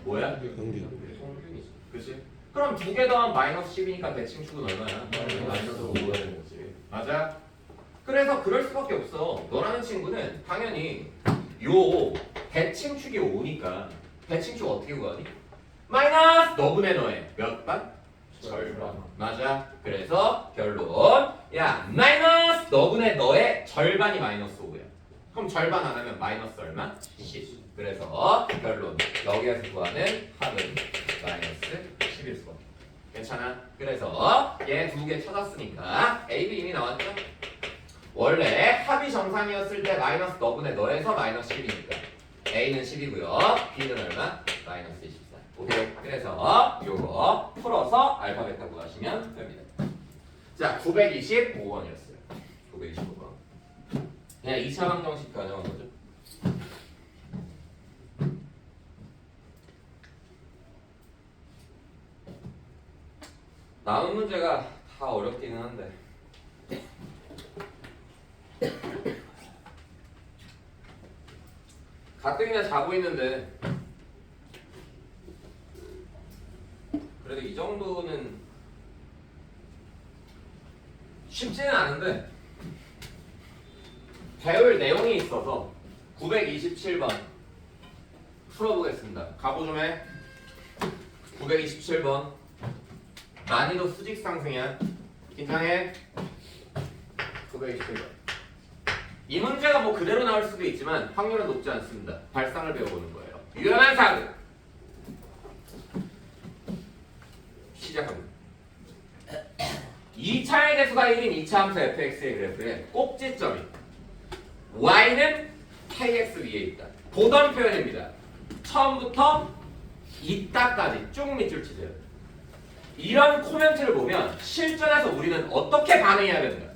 뭐야? 평균. 평균이지. 그치? 그럼 두 개 더하면 마이너스 10이니까 대칭축은 얼마야? 마이너스 5가 되는 거지. 맞아? 그래서 그럴 수밖에 없어. 너라는 친구는 당연히 요 대칭축이 5니까 대칭축 어떻게 구하니? 마이너스 너분의 너의 몇 반? 절반. 맞아. 그래서 결론 야 마이너스 너분의 너의 절반이 마이너스 5야. 그럼 절반 안 하면 마이너스 얼마? 10. 그래서 결론 여기에서 구하는 합은 마이너스 10일 수밖에. 괜찮아? 그래서 얘 두 개 찾았으니까 A, B 이미 나왔죠? 원래 합이 정상이었을 때 마이너스 너분의 너에서 마이너스 10이니까 A는 10이고요. B는 얼마? 마이너스 24. 오케이. 그래서 요거 풀어서 알파 베타 구하시면 됩니다. 자, 925번이었어요. 925번. 그냥 2차 방정식 가져온 거죠. 남은 문제가 다 어렵기는 한데 가뜩이나 자고 있는데 그래도 이 정도는 쉽지는 않은데 배울 내용이 있어서 927번 풀어보겠습니다. 각오 좀 해. 927번 난이도 수직 상승이야. 긴장해. 927번. 이 문제가 뭐 그대로 나올 수도 있지만 확률은 높지 않습니다. 발상을 배워보는 거예요. 유연한 사고. 시작합니다. 2차의 개수가 1인 2차 함수 fx의 그래프에 꼭지점이 y는 kx 위에 있다. 보던 표현입니다. 처음부터 이따까지 쭉 밑줄 치세요. 이런 코멘트를 보면 실전에서 우리는 어떻게 반응해야 되는가?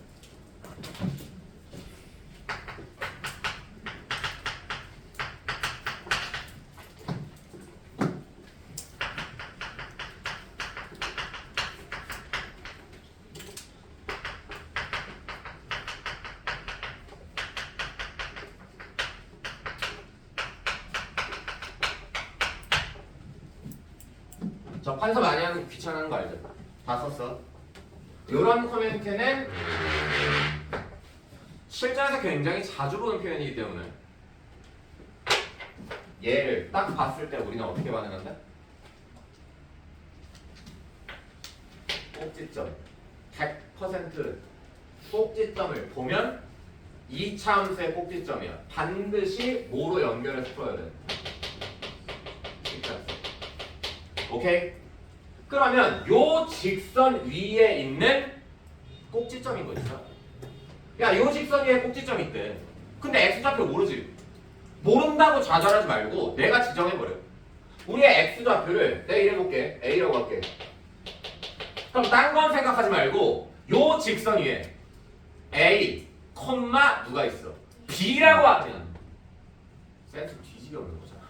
저 판서 많이 하는 거 귀찮은 거 알죠? 다 썼어. 이런 코멘트는 실전에서 굉장히 자주 보는 표현이기 때문에 얘를 딱 봤을 때 우리는 어떻게 반응한다? 꼭지점 100% 꼭지점을 보면 2차 함수의 꼭지점이야. 반드시 뭐로 연결해서 풀어야 돼? 오케이? 그러면 요 직선 위에 있는 꼭지점인 거죠. 야, 요 직선 위에 꼭지점이 있대. 근데 x좌표 모르지? 모른다고 좌절하지 말고 내가 지정해버려. 우리의 x좌표를 내가 이래볼게. a라고 할게. 그럼 딴 건 생각하지 말고 요 직선 위에 a, 누가 있어? b라고 하면 센스 뒤지게 없는 거잖아.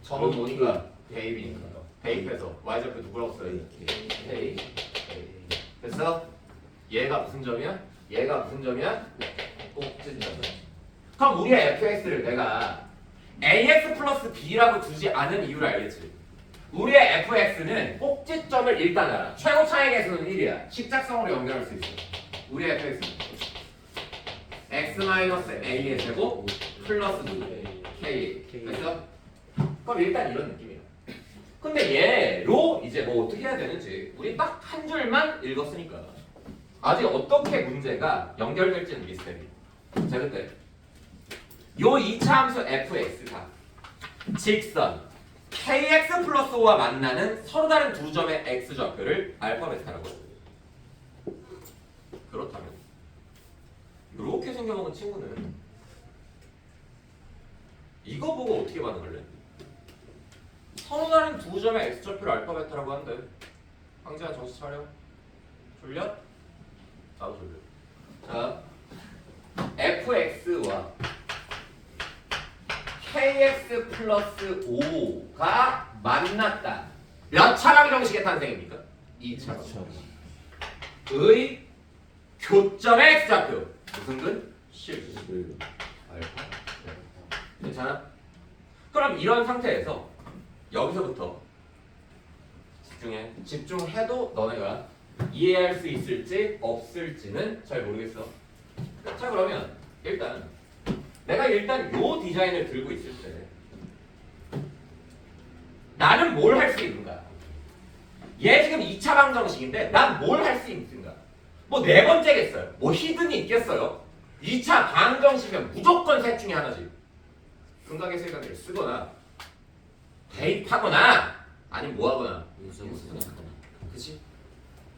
저는 뭐니까? 대입이니까. 대입해서 y좌표 누구라고 써야 돼? A. 됐어? 얘가 무슨 점이야? 얘가 무슨 점이야? 꼭지점. 그럼 우리의 fx를 내가 ax 플러스 b라고 두지 않은 이유를 알겠지? 우리의 fx는 꼭지점을 일단 알아. 최고 차의 개수는 1이야. 식작성으로 연결할 수 있어. 우리의 fx는 x-a의 제곱 플러스 k. 됐어? 그럼 일단 이런 느낌이야. 근데 얘로 이제 뭐 어떻게 해야 되는지 우리 딱 한 줄만 읽었으니까 아직 어떻게 문제가 연결될지는 미스테리. 자, 그때 요 2차 함수 fx가 직선 kx 플러스 5와 만나는 서로 다른 두 점의 x좌표를 알파 베타라고 해요. 그렇다면 이렇게 생겨먹은 친구는 이거 보고 어떻게 반응할래? 서로 다른 두 점의 x좌표를 알파 베타라고 한대. 황재야 정신 차려. 졸려? 나도 졸려. 자, fx와 kx 플러스 5가 만났다. 몇 차 방정식의 탄생입니까? 2차 의 교점의 x좌표. 무슨 근? 실. 알파. 괜찮아? 그럼 이런 상태에서 여기서부터 집중해. 집중해도 너네가 이해할 수 있을지 없을지는 잘 모르겠어. 자 그러면 일단 내가 일단 요 디자인을 들고 있을 때 나는 뭘 할 수 있는가? 얘 지금 2차 방정식인데 난 뭘 할 수 있는가? 뭐 네 번째겠어요. 뭐 히든이 있겠어요. 2차 방정식이면 무조건 셋 중에 하나지. 근각의 세각을 쓰거나 대입하거나 아니면 뭐하거나 인수분해 하거나. 그치?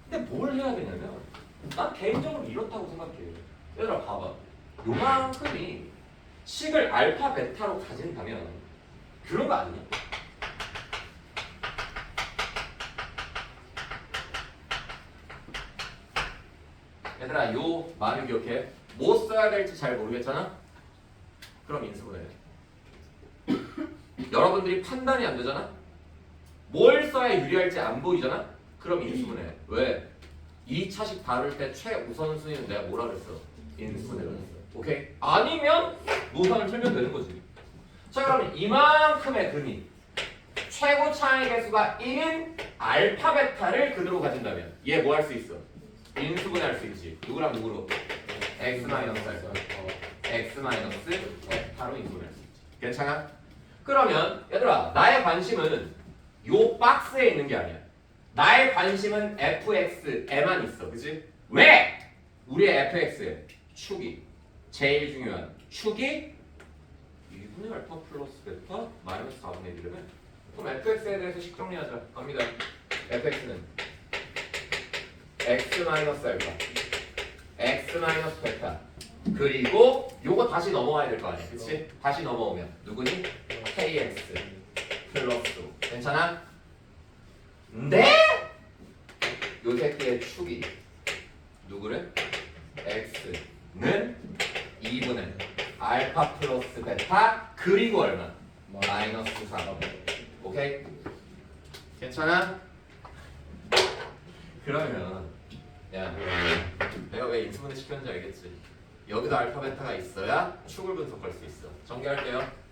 근데 뭘 해야 되냐면 난 개인적으로 이렇다고 생각해. 얘들아 봐봐. 요만큼이 식을 알파 베타로 가진다면 그런 거 아니냐? 얘들아 요 말을 기억해. 뭐 써야 될지 잘 모르겠잖아? 그럼 인수분해. 여러분들이 판단이 안 되잖아? 뭘 써야 유리할지 안 보이잖아? 그럼 인수분해. 왜? 2차식 다룰 때 최우선순위는 내가 뭐라 그랬어? 인수분해를 했어. 오케이? 아니면 노선을 틀면 되는 거지. 자 그러면 이만큼의 근이 최고 차의 개수가 1인 알파 베타를 근으로 가진다면 얘 뭐 할 수 있어? 인수분해 할 수 있지. 누구랑 누구로? x 마이너스 알파. x 마이너스 베타로 인수분해 할 수 있지. 괜찮아? 그러면 얘들아 나의 관심은 요 박스에 있는 게 아니야. 나의 관심은 fx에만 있어. 그치? 왜? 우리의 fx의 축이 제일 중요한 축이 2분의 알파 플러스 베타 마이너스 4분의 1이라면 그럼 fx에 대해서 식 정리하자. 갑니다. fx는 x 마이너스 알파 x 마이너스 베타 그리고 요거 다시 넘어와야 될 거 아니야. 그치? 다시 넘어오면 누구니? kx 플러스 5. 괜찮아? 네? 요 새끼의 축이 누구래? x는 2분의 알파 플러스 베타 그리고 얼마? 마이너스 4. 오케이? 괜찮아? 그러면 야 내가 왜 인수분해 시켰는지 알겠지? 여기도 알파 베타가 있어야 축을 분석할 수 있어. 전개할게요.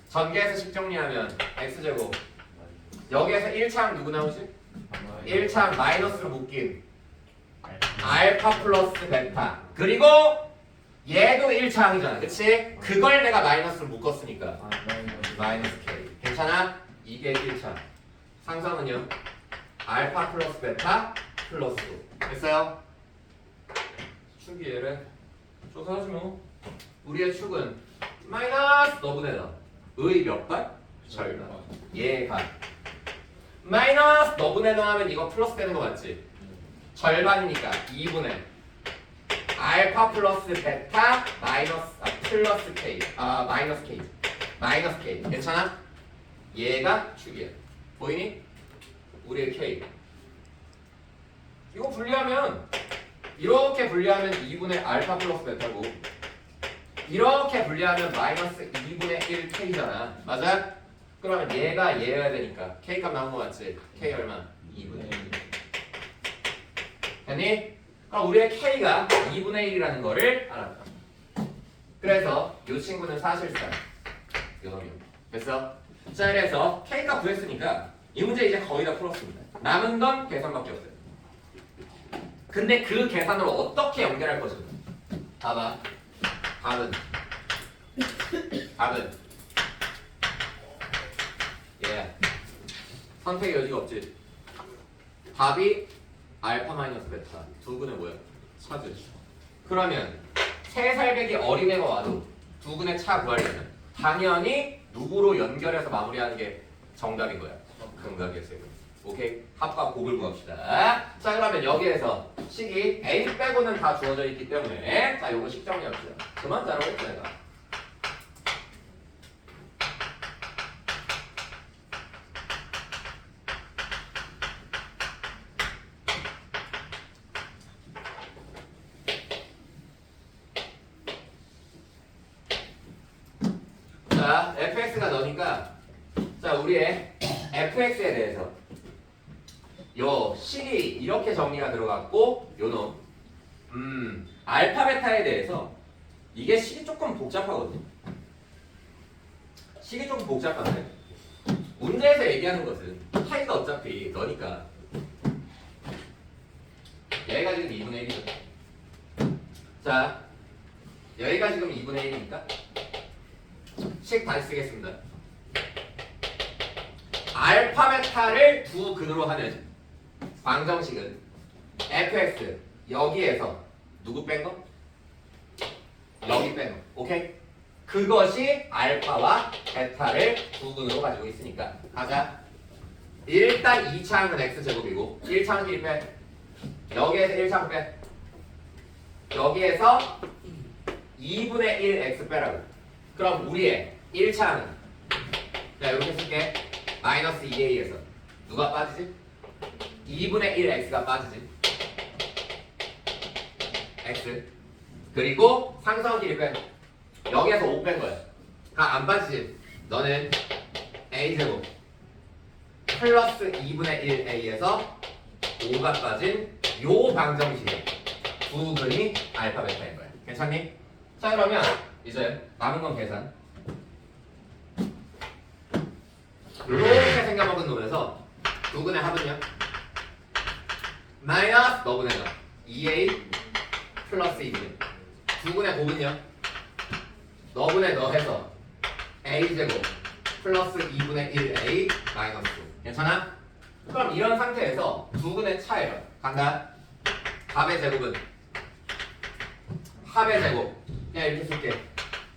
전개해서 식 정리하면 x제곱 여기에서 1차항 누구 나오지? 1차항 마이너스로 묶인 알파 플러스 베타 그리고 얘도 1차항이잖아. 그치? 그걸 내가 마이너스로 묶었으니까 마이너스 k. 괜찮아? 이게 1차항. 상성은요? 알파 플러스 베타 플러스 5. 됐어요? 축이 얘래. 조사하지 뭐. 우리의 축은 마이너스 너분의 너의 몇 발? 절반. 얘가 마이너스 너분의 너 하면 이거 플러스 되는 거 맞지? 절반이니까 2분의 알파 플러스 베타 마이너스 플러스 k 마이너스 k 마이너스 k. 괜찮아? 얘가 축이야. 보이니? 우리의 k. 이거 분리하면 이렇게 분리하면 2분의 알파 플러스 베타고 이렇게 분리하면 마이너스 2분의 1 k잖아. 맞아? 그러면 얘가 얘여야 되니까 k 값 나온 거 맞지? k 얼마? 2분의 1. 됐니? 그럼 우리의 k가 2분의 1이라는 거를 알았다. 그래서 이 친구는 사실상 0이요. 됐어? 자 그래서 k값 구했으니까 이 문제 이제 거의 다 풀었습니다. 남은 건 계산밖에 없어요. 근데 그 계산을 어떻게 연결할 것인가? 봐봐. 답은 예. 선택의 여지가 없지. 답이 알파 마이너스 베타 두 근의 뭐야? 차지. 그러면 3살 배기 어린애가 와도 두 근의 차 구하려면 당연히 누구로 연결해서 마무리하는 게 정답인 거야. 근각의 세분. 오케이? 합과 곱을 구합시다. 자 그러면 여기에서 식이 A 빼고는 다 주어져 있기 때문에 자 요거 식 정리합시다. 그만 자르겠지 내가. 자 fx가 너니까 자 우리의 fx에 대해서 요 식이 이렇게 정리가 들어갔고 요놈 알파 베타에 대해서 이게 식이 조금 복잡하거든요. 식이 조금 복잡한데 문제에서 얘기하는 것은 파이가 어차피 너니까 얘가 지금 2분의 1이죠. 자, 여기가 지금 2분의 1이니까 식 다시 쓰겠습니다. 알파 베타를 두 근으로 하는 방정식은 fx 여기에서 누구 뺀 거? 여기 뺀 거. 오케이? 그것이 알파와 베타를 두 근으로 가지고 있으니까 가자. 일단 2차항은 x제곱이고 1차항은 1 빼. 여기에서 1차항 빼. 여기에서 2분의 1 x 빼라고. 그럼 우리의 1차항은 자 이렇게 쓸게. 마이너스 2a에서 누가 빠지지? 2분의 1 x가 빠지지. x. 그리고 상수항 길이 빼. 여기에서 5 뺀 거야. 다 안 빠지지. 너는 a제곱 플러스 2분의 1a에서 5가 빠진 요 방정식의 두 근이 알파 베타인 거야. 괜찮니? 자 그러면 이제 남은 건 계산. 이렇게 생겨먹은 놈에서 두 근의 합은요? 마이너스 너분의 너 2a 플러스 2분의 두 근의 곱은요? 너분의 너 해서 a제곱 플러스 2분의 1a 마이너스. 괜찮아? 그럼 이런 상태에서 두 근의 차예요. 간다. 합의 제곱은 합의 제곱 그냥 이렇게 쓸게.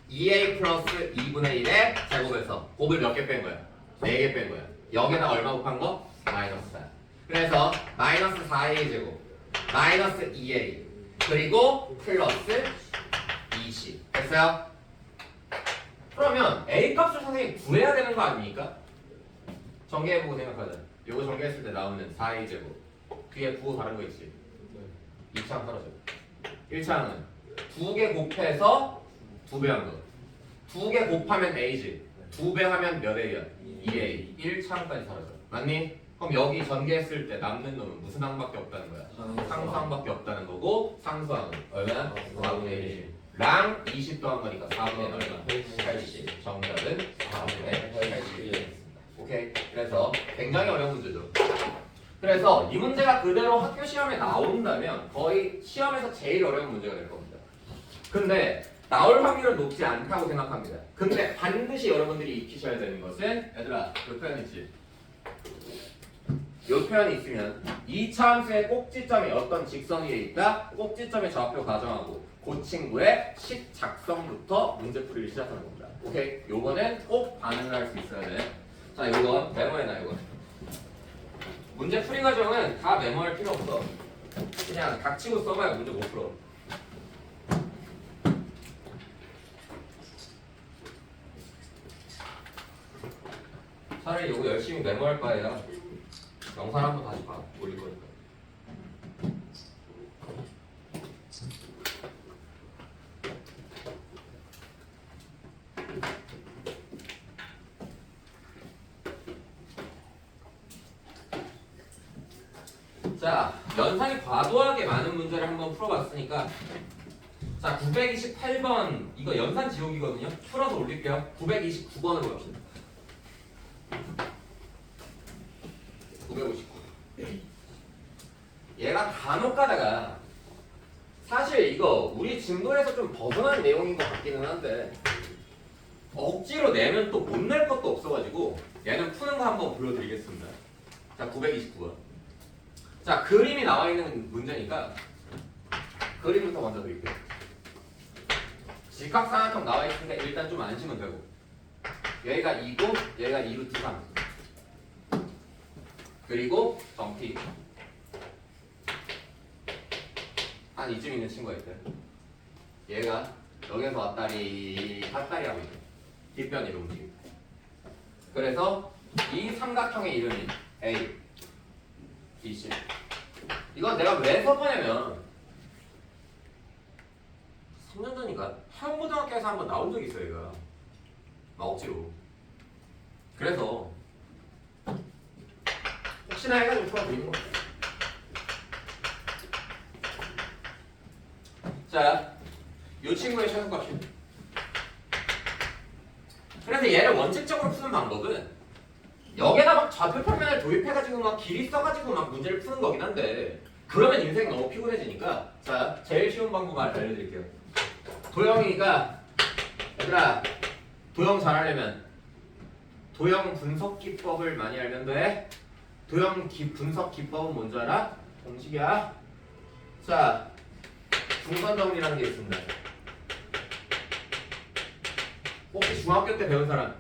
2a 플러스 2분의 1의 제곱에서 곱을 몇 개 뺀 거야? 4개 뺀 거야. 여기다 얼마 곱한 거? 마이너스 4. 그래서 마이너스 4a 제곱 마이너스 2a 그리고 플러스 20 됐어요? 그러면 a 값을 선생님 구해야 되는 거 아닙니까? 전개해보고 생각하자. 요거 전개했을 때 나오는 4a 제곱 뒤에 9 다른 거 있지? 2차항 떨어져. 1차항은 2개 곱해서 2배 한 거. 2개 곱하면 a지. 2배 하면 몇 a야? 2a. 1차항까지 사라져. 맞니? 그럼 여기 전개했을 때 남는 놈은 무슨 항밖에 없다는 거야? 상수항밖에 없다는 거고 상수항은 얼마나? 4분의 1. 랑 20 더한 거니까 4분의 얼마? 80. 정답은 4분의 80이었습니다. 오케이? 그래서 굉장히 어려운 문제죠. 그래서 이 문제가 그대로 학교 시험에 나온다면 거의 시험에서 제일 어려운 문제가 될 겁니다. 근데 나올 확률은 높지 않다고 생각합니다. 근데 반드시 여러분들이 익히셔야 되는 것은 얘들아 요 표현 있지? 요 표현이 있으면 이 차함수의 꼭지점이 어떤 직선 위에 있다. 꼭지점의 좌표 가정하고 그 친구의 식 작성부터 문제풀이를 시작하는 겁니다. 오케이? 요거는 꼭 반응을 할 수 있어야 돼. 자, 요건 메모해놔. 요건 문제풀이 과정은 다 메모할 필요 없어. 그냥 닥치고 써봐야 문제 못 풀어. 차라리 요거 열심히 메모할 바에야 영상 한번 다시 봐. 올릴 거니까. 자, 연산이 과도하게 많은 문제를 한번 풀어봤으니까 자, 928번 이거 연산 지옥이거든요. 풀어서 올릴게요. 929번으로 갑시다. 959. 얘가 간혹 가다가 사실 이거 우리 진도에서 좀 벗어난 내용인 것 같기는 한데 억지로 내면 또 못 낼 것도 없어가지고 얘는 푸는 거 한번 보여드리겠습니다. 자, 929번. 자, 그림이 나와 있는 문제니까 그림부터 먼저 드릴게요. 직각삼각형 나와 있으니까 일단 좀 안시면 되고 여기가 2고 여기가 2루트 3 그리고 정피 한 이쯤 있는 친구가 있대. 얘가 여기서 왔다리 갔다리라고 있대. 뒷변이로 움직임. 그래서 이 삼각형의 이름이 A, B, C. 이건 내가 왜 써보냐면 3년 전인가 한고등학교에서 한번 나온 적이 있어요. 얘가 막 억지로. 그래서 혹시나 해가지고 풀어드리는 거예요. 자, 이 친구의 최소값입니다. 그래서 얘를 원칙적으로 푸는 방법은 여기다 막 좌표평면을 도입해가지고 막 길이 써가지고 막 문제를 푸는 거긴 한데 그러면 인생 너무 피곤해지니까 자 제일 쉬운 방법 알려드릴게요. 도형이니까 얘들아 도형 잘하려면 도형 분석 기법을 많이 알면 돼. 도형 분석 기법은 뭔지 알아? 공식이야. 자 중선 정리라는 게 있습니다. 혹시 중학교 때 배운 사람?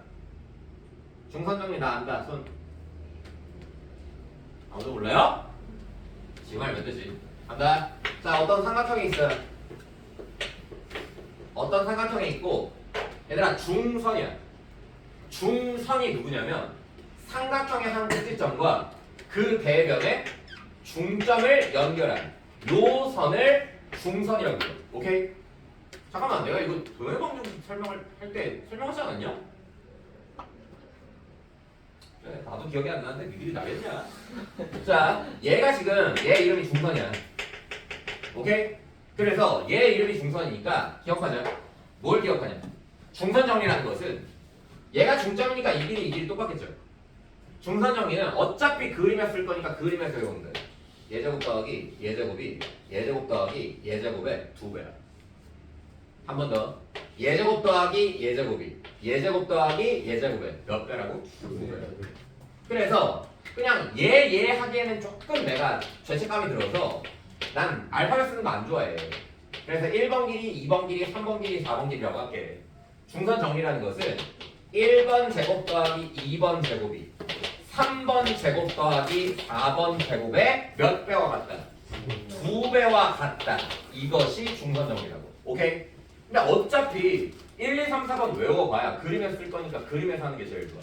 중선 정리 나 안다. 손. 아무도 몰라요? 지금 알면 되지. 간다. 자 어떤 삼각형이 있어요. 어떤 삼각형이 있고 얘들아 중선이야. 중선이 누구냐면 삼각형의 한 꼭지점과 그 대변의 중점을 연결한 요 선을 중선이라고 해요. 오케이? 잠깐만 내가 이거 도형 방정 설명을 할 때 설명하지 않았냐? 그래, 나도 기억이 안 나는데 니들이 나겠냐? 자 얘가 지금 얘 이름이 중선이야. 오케이? 그래서 얘 이름이 중선이니까 기억하자. 뭘 기억하냐? 중선 정리라는 것은 얘가 중점이니까 이 길이 똑같겠죠. 중선 정리는 어차피 그림에 쓸 거니까 그림에서 외우면 돼. 예제곱 더하기 예제곱이 예제곱 더하기 예제곱의 2배야. 한 번 더. 예제곱 더하기 예제곱이 예제곱 더하기 예제곱의 몇 배라고? 2배. 그래서 그냥 얘 하기에는 조금 내가 죄책감이 들어서 난 알파벳 쓰는 거 안 좋아해. 그래서 1번 길이, 2번 길이, 3번 길이, 4번 길이라고 할게. 중선 정리라는 것은 1번 제곱 더하기 2번 제곱이 3번 제곱 더하기 4번 제곱의 몇 배와 같다? 2배와 같다. 이것이 중선 정리라고. 오케이? 근데 어차피 1, 2, 3, 4번 외워봐야 그림에서 쓸 거니까 그림에서 하는 게 제일 좋아.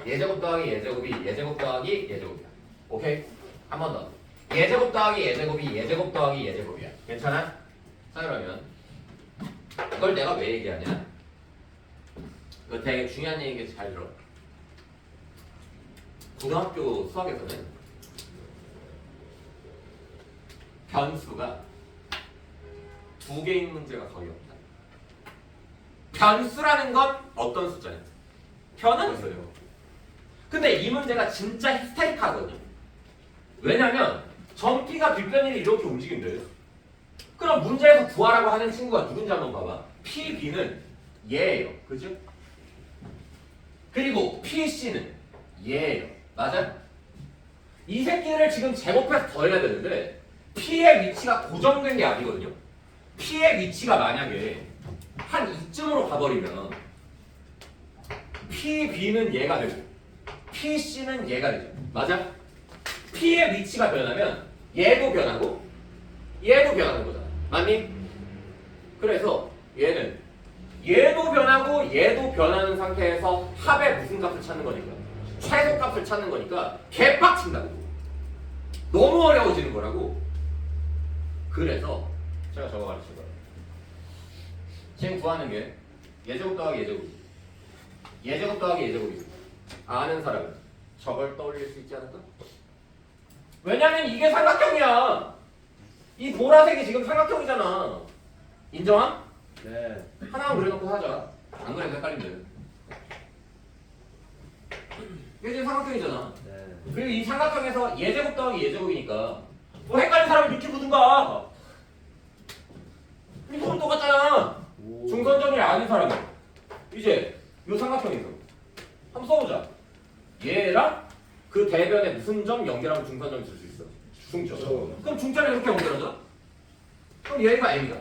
예제곱 더하기 예제곱이 예제곱 더하기 예제곱이야. 오케이? 한 번 더. 예제곱 더하기 예제곱이 예제곱 더하기 예제곱이야. 괜찮아? 자 그러면 이걸 내가 왜 얘기하냐? 이거 되게 중요한 얘기인데 잘 들어. 고등학교 수학에서는 변수가 2개인 문제가 거의 없다. 변수라는 건 어떤 숫자냐? 변환수예요. 근데 이 문제가 진짜 히스테릭하거든요. 왜냐면 점P가 뒷변이를 이렇게 움직인대. 그럼 문제에서 구하라고 하는 친구가 누군지 한번 봐봐. PB는 얘예요. 그죠? 그리고 PC는 얘예요. 맞아? 이 새끼를 지금 제곱해서 더해야 되는데 P의 위치가 고정된 게 아니거든요. P의 위치가 만약에 한 이쯤으로 가버리면 PB는 얘가 되고 PC는 얘가 되죠. 맞아? P의 위치가 변하면 얘도 변하고 얘도 변하는 거잖아. 맞니? 그래서 얘는 얘도 변하고 얘도 변하는 상태에서 합의 무슨 값을 찾는 거니까 최소값을 찾는 거니까 개빡친다고. 너무 어려워지는 거라고. 그래서 제가 저거 가르친 거예요. 지금 구하는 게 예제곱 더하기 예제곱이 예제곱 더하기 예제곱이 아는 사람은 저걸 떠올릴 수 있지 않을까? 왜냐면 이게 삼각형이야. 이 보라색이 지금 삼각형이잖아. 인정함? 네. 하나만 그려놓고 하자. 안 그래도 헷갈린대. 이게 지금 삼각형이잖아. 네. 그리고 이 삼각형에서 예제곱 더하기 예제곱이니까 뭐 헷갈린 사람이 이렇게 보든가. 이 부분 똑같잖아. 오. 중선점을 아는 사람은 이제 이 삼각형에서 한번 써보자. 얘랑 그 대변에 무슨 점 연결하면 중선점이 쓸 수 있어? 중점. 그럼 중점이 이렇게 연결하죠? 그럼 얘가 M이다.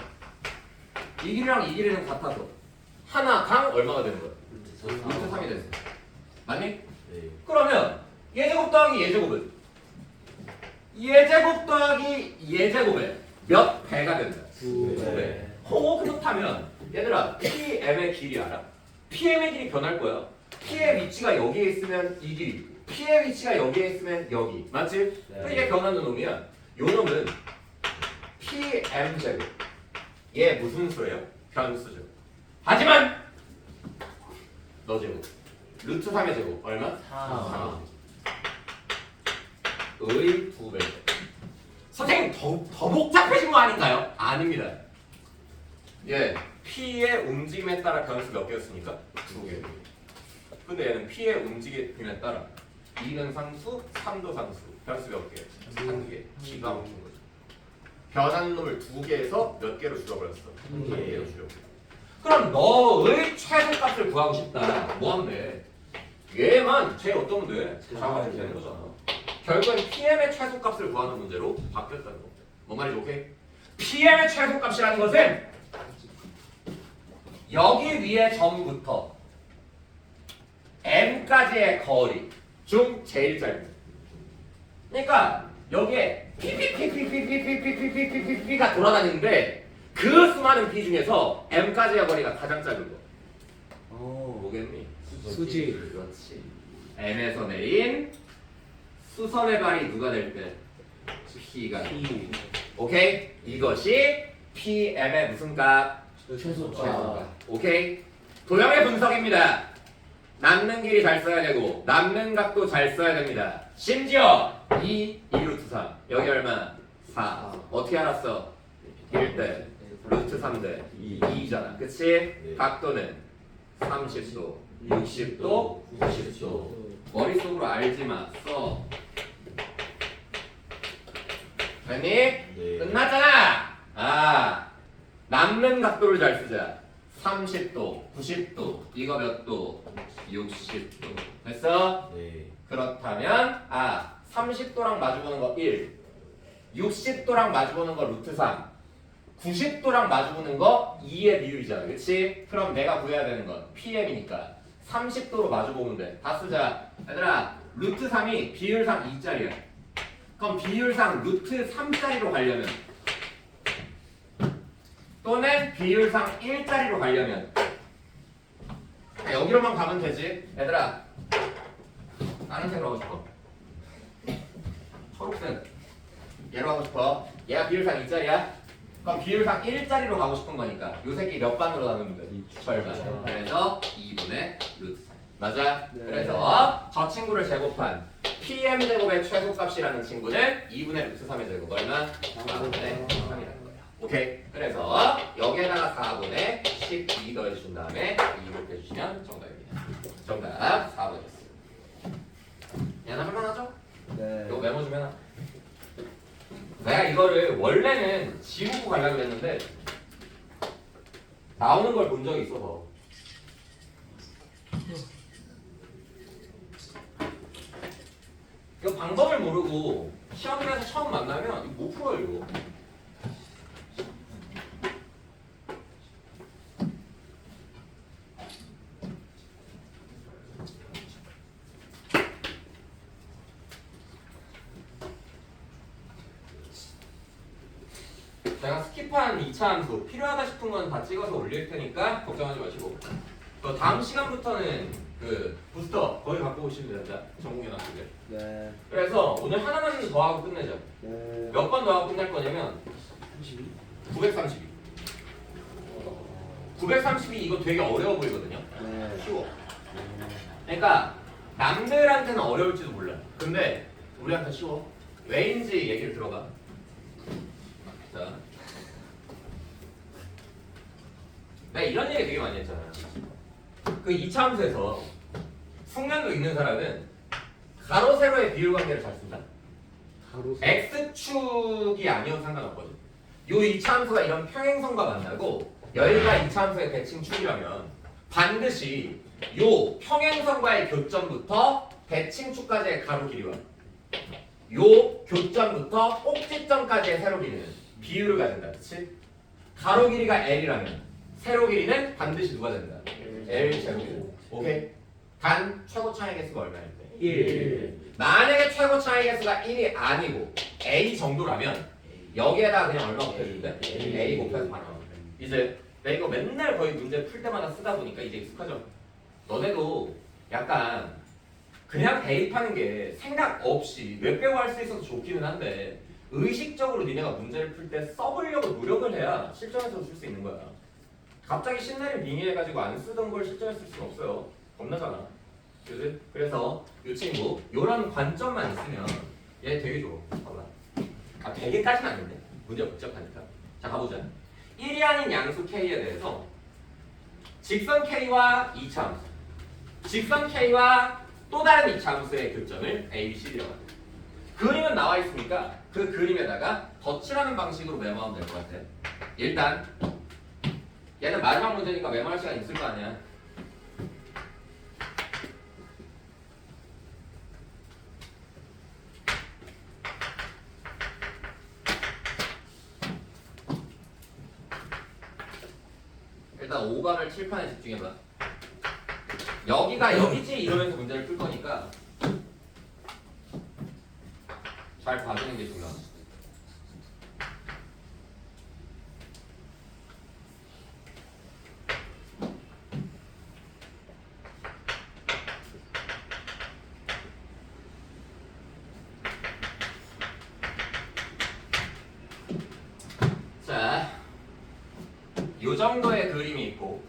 이 길이랑 이 길이는 같아서 하나당 얼마가 되는 거야? 루트 3이 되는 거야. 맞니? 네. 그러면 예제곱 더하기 예제곱은 예제곱 더하기 예제곱에 몇 배가 된다? 2배. 그렇다면 얘들아 PM의 길이 알아? PM의 길이 변할 거야. P의 위치가 여기에 있으면 이 길이, P의 위치가 여기에 있으면 여기. 맞지? 네. 그럼 이게 변하는 놈이야. 요 놈은 PM 제곱. 얘 무슨 수예요? 변수죠. 하지만 너 제곱. 루트 3의 제곱 얼마? 4. 의 2배. 선생님 더 복잡해진 거 아닌가요? 아닙니다. 예, P의 움직임에 따라 변수 몇 개였습니까? 2개. 근데 얘는 P의 움직임에 따라 2는 상수, 3도 상수. 변수 몇 개? 1개. 기가 막힌 거죠. 변하는 놈을 2개에서 몇 개로 줄여버렸어? 1개로 줄여. 그럼 너의 최소값을 구하고 싶다. 뭐 하면 돼? 얘만 제일 어떤 돼? 잡아야 되는 거잖아. 결국엔 PM의 최소값을 구하는 문제로 바뀌었다는 거. 뭐 말이지, 오케이? PM의 최소값이라는 것은 여기 위에 점부터 M까지의 거리 중 제일 짧은. 그러니까 여기에 PPPPPPPPPPP가 돌아다니는데 그 수많은 P 중에서 M까지의 거리가 가장 짧은 거. 뭐겠니? 수지. 그렇지. M에서 내린 수선의 발이 누가 될 때? P가. P. 오케이? 이것이 PM의 무슨 값? 최소값. 오케이? 도형의 분석입니다. 남는 길이 잘 써야 되고 남는 값도 잘 써야 됩니다. 심지어 2루트 3 여기 얼마? 4 어떻게 알았어? 1대 루트 3대 2잖아 그치? 네. 각도는 30도 60도 90도 머릿속으로 알지마 써 됐니? 네. 끝났잖아. 남는 각도를 잘 쓰자. 30도, 90도, 이거 몇 도? 60도. 됐어? 네. 그렇다면 30도랑 마주보는 거 1, 60도랑 마주보는 거 루트 3, 90도랑 마주보는 거 2의 비율이잖아. 그치? 그럼 내가 구해야 되는 건 PM이니까 30도로 마주보면 돼. 다 쓰자. 얘들아, 루트 3이 비율상 2짜리야. 그럼 비율상 루트 3짜리로 가려면 또는 비율상 1짜리로 가려면 여기로만 가면 되지. 얘들아 다른 색으로 하고 싶어? 초록색 얘로 하고 싶어? 얘가 비율상 2짜리야? 그럼 비율상 1짜리로 가고 싶은 거니까 요 새끼 몇 반으로 나누면 돼? 절반. 그래서 2분의 루트 3 맞아? 네. 그래서 저 친구를 제곱한 PM 제곱의 최소값이라는 친구는 2분의 루트 3의 제곱 얼마? 4분의 3이라는 거야. 오케이. 그래서 여기에다가 4분의 12 더해준 다음에 2를 빼주시면 정답입니다. 정답 4번이었어요. 얘는 할만하죠? 네. 이거 메모 좀 해놔. 내가 이거를 원래는 지우고 가려고 했는데 나오는 걸 본 적이 있어서 이거 방법을 모르고 시험에서 처음 만나면 이거 못 풀어요 이거. 제가 스킵한 2차 함수 필요하다 싶은 건 다 찍어서 올릴 테니까 걱정하지 마시고 그 다음 시간부터는 그 부스터 거기 갖고 오시면 됩니다. 전공연합 쪽에. 네. 그래서 오늘 하나만 더 하고 끝내자. 네. 몇 번 더 하고 끝낼 거냐면 32. 932. 932 이거 되게 어려워 보이거든요. 네. 쉬워. 그러니까 남들한테는 어려울지도 몰라. 근데 우리한테 쉬워. 왜인지 얘기를 들어봐. 자, 내가 이런 얘기 되게 많이 했잖아. 그 2차 함수에서 숙련도 있는 사람은 가로 세로의 비율 관계를 잘 쓴다. 가로. x축이 아니어도 상관없거든. 요 2차 함수가 이런 평행선과 만나고 여기가 2차 함수의 대칭축이라면 반드시 요 평행선과의 교점부터 대칭축까지의 가로 길이와 요 교점부터 꼭지점까지의 세로 길이는 비율을 가진다. 그치? 가로 길이가 L이라면 세로 길이는 반드시 누가 된다? L 제곱. 오케이? 단 최고 차이 개수가 얼마일 때? 1. 만약에 최고 차이 개수가 1이 아니고 A 정도라면 여기에다가 그냥 얼마 곱해준대? A 곱해서 반환. 이제 내가 이거 맨날 거의 문제 풀 때마다 쓰다 보니까 이제 익숙하죠? 너네도 약간 그냥 대입하는 게 생각 없이 외배우 할 수 있어서 좋기는 한데 의식적으로 니네가 문제를 풀 때 써보려고 노력을 해야 실전에서 쓸 수 있는 거야. 갑자기 신나는 빙의해가지고 안 쓰던 걸 실전에 쓸 수는 없어요. 겁나잖아. 그지? 그래서 이 친구 요런 관점만 있으면 얘 되게 좋아. 봐봐. 되게까지는 아닌데 문제가 복잡하니까. 자 가보자. 1이 아닌 양수 K에 대해서 직선 K와 2차 함수 직선 K와 또 다른 이차함수의 교점을 A, B, C라고 합니다. 그림은 나와 있으니까 그 그림에다가 덧칠하는 방식으로 메모하면 될 것 같아. 일단 얘는 마지막 문제니까 메모할 시간 있을 거 아니야. 일단 5번을 칠판에 집중해봐. 여기가 여기지 이러면서 문제를 풀 거니까 잘 봐주는 게 중요하다. 자, 요 정도의 그림이 있고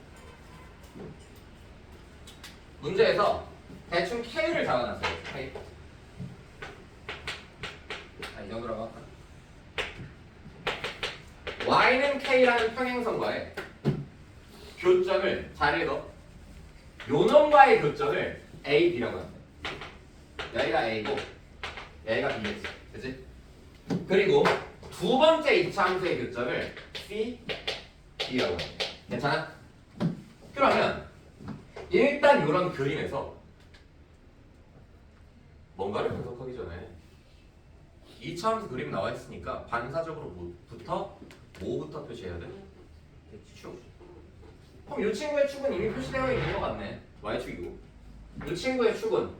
문제에서 대충 K를 잡아놨어요. K. 자, 이 정도라고 할까? Y는 K라는 평행선과의 교점을 잘 읽어. 요 놈과의 교점을 A, B라고 합니다. 여기가 A고 여기가 B겠지. 그치? 그리고 두 번째 이차함수의 교점을 C, D라고 합니다. 괜찮아? 그러면 일단 이런 그림에서 뭔가를 분석하기 전에 이차함수 그림 나와 있으니까 반사적으로 뭐부터 표시해야 돼? 축. 그럼 이 친구의 축은 이미 표시되어 있는 것 같네. Y축이고. 이 친구의 축은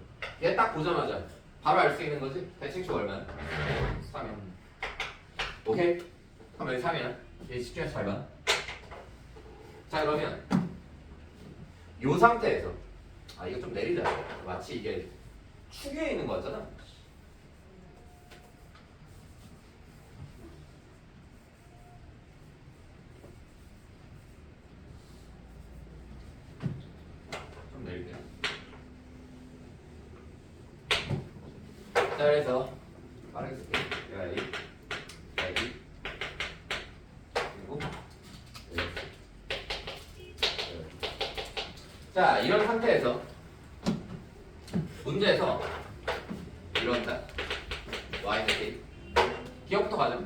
얘 딱 보자마자 바로 알 수 있는 거지? 대칭축 얼마야? 3이야. 오케이? 그럼 여기 3이야. 얘 집중해서 잘 봐. 자 그러면 이 상태에서 이거 좀 내리자. 마치 이게 축 위에 있는 거 같잖아. 좀 내릴게요. 자 그래서 빠르게 쓸게요. 여기가 A, 여기 그리고 여기. 자 이런 상태에서 문제에서 이런다. Y는 K. 기억부터 가자.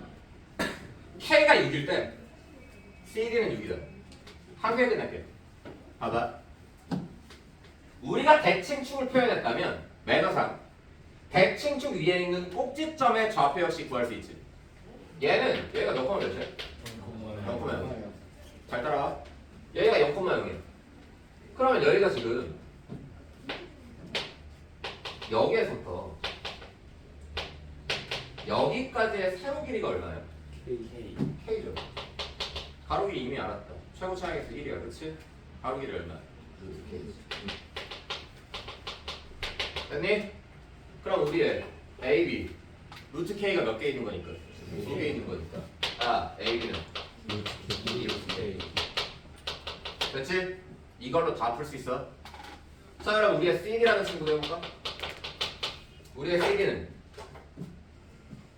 K가 6일 때 CD는 6이다. 한 개 끝낼게. 봐봐. 우리가 대칭축을 표현했다면 매너상 대칭축 위에 있는 꼭지점의 좌표 역시 구할 수 있지. 얘가 몇 콤마 몇이야? 0,0. 잘 따라와. 얘가 0,0이야. 그러면 여기가 지금 여기에서부터 여기까지의 세로 길이가 얼마야? K죠. 가로 길이 이미 알았다. 최고 차항에서 1이야, 그렇지? 가로 길이 얼마야? K지. 됐니? 그럼 우리의 A, B 루트 K가 몇 개 있는 거니까? 2개 있는 거니까. A, B는 2 루트 K. 됐지? 이걸로 다 풀 수 있어. 자, 그럼 우리의 CD라는 친구도 해볼까? 우리의 CD는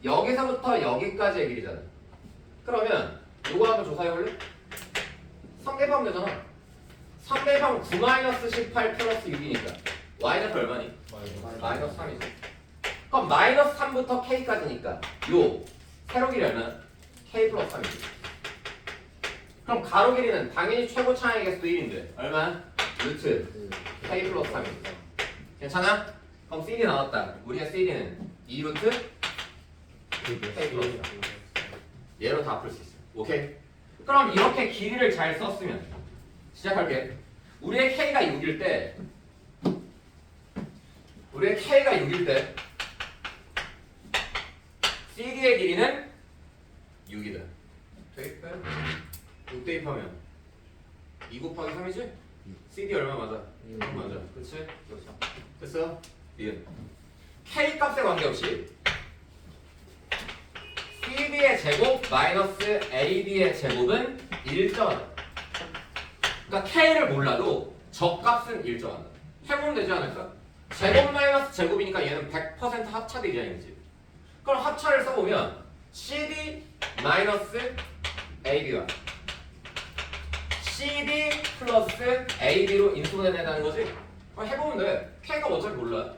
여기서부터 여기까지의 길이잖아. 그러면 이거 한번 조사해볼래? 3대방 되잖아. 3대방 9-18 플러스 6이니까 Y는 얼마니? 마이너스 3이지. 그럼 마이너스 3부터 K까지니까 요 세로 길이 얼마나? K 플러스 3이지. 그럼 가로 길이는 당연히 최고 차항에게서도 1인데 얼마? 루트 K 플러스 3이지. 괜찮아? 그럼 CD 나왔다. 우리의 CD는 2루트 K 플러스 3. 얘로 다 풀 수 있어. 오케이? 그럼 이렇게 길이를 잘 썼으면 시작할게. 우리의 K가 6일 때 CD의 길이는 6이다. 되겠어요? 6 대입하면 2 곱하기 3이지? CD 얼마 맞아? 6 맞아. 그치? 됐어? 니은 K 값에 관계없이 CD의 제곱 마이너스 AB의 제곱은 일정하다. 그러니까 K를 몰라도 적값은 일정하다. 해보면 되지 않을까? 제곱 마이너스 제곱이니까 얘는 100% 합차 디자인이지. 그럼 합차를 써보면 CD 마이너스 AB와 CD 플러스 AB로 인수분해된다는 거지? 해보면 돼. K가 어차피 몰라.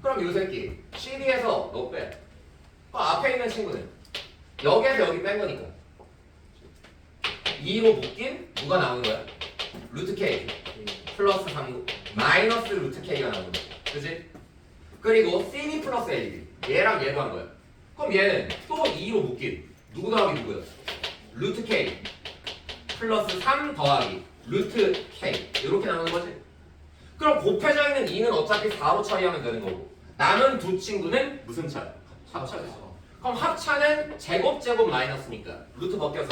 그럼 이 새끼 CD에서 너 빼. 그 앞에 있는 친구는 여기에서 여기 뺀 거니까 2로 묶인 누가 나오는 거야? 루트 K 플러스 3 마이너스 루트 K가 나오는 거야. 그치? 그리고 CD 플러스 AB 얘랑 얘도 한 거야. 그럼 얘는 또 2로 묶인 누구 더하기 누구야? 루트 K 플러스 3 더하기 루트 K 이렇게 나오는 거지. 그럼 곱해져 있는 2는 어차피 4로 처리하면 되는 거고 남은 두 친구는 무슨 차? 합차죠. 그럼 합차는 제곱 마이너스니까 루트 벗겨서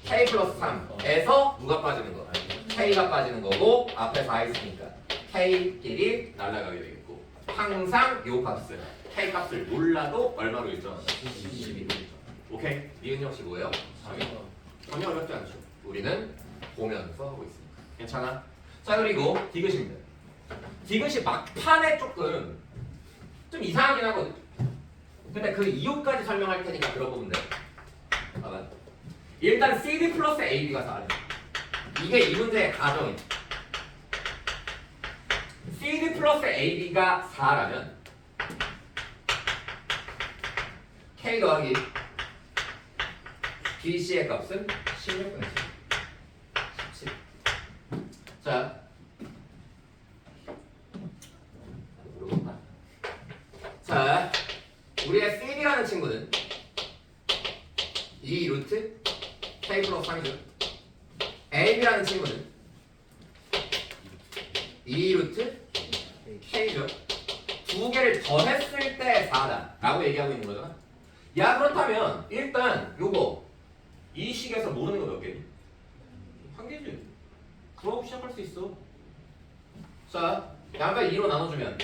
K 플러스 3에서 누가 빠지는 거? K가 빠지는 거고 앞에 4 있으니까 K끼리 날아가게 되겠고 항상 요 값을 K 값을 몰라도 얼마로 일정한다? 12로 일정. 오케이? 이은 역시 뭐예요? 전혀 어렵지 않죠. 우리는 보면서 하고 있습니다. 괜찮아? 자 그리고 디귿입니다. 디귿이 막판에 조금 좀 이상하긴 하거든. 근데 그 이유까지 설명할 테니까 들어보면 돼. 봐봐. 일단 CD 플러스 AB가 4래. 이게 이 문제의 가정이야. CD 플러스 AB가 4라면 K 더하기 BC의 값은 16분의 10. 자, 자, 우리의 CD라는 친구는 2 루트 K 플러스 3이죠. AB라는 친구는 2 루트 K죠. 두 개를 더했을 때 4다 라고 얘기하고 있는 거잖아. 야 그렇다면 일단 요거 이 식에서 모르는 거 몇 개니? 한 개지. 그러고 시작할 수 있어. 자, 양변 2로 나눠주면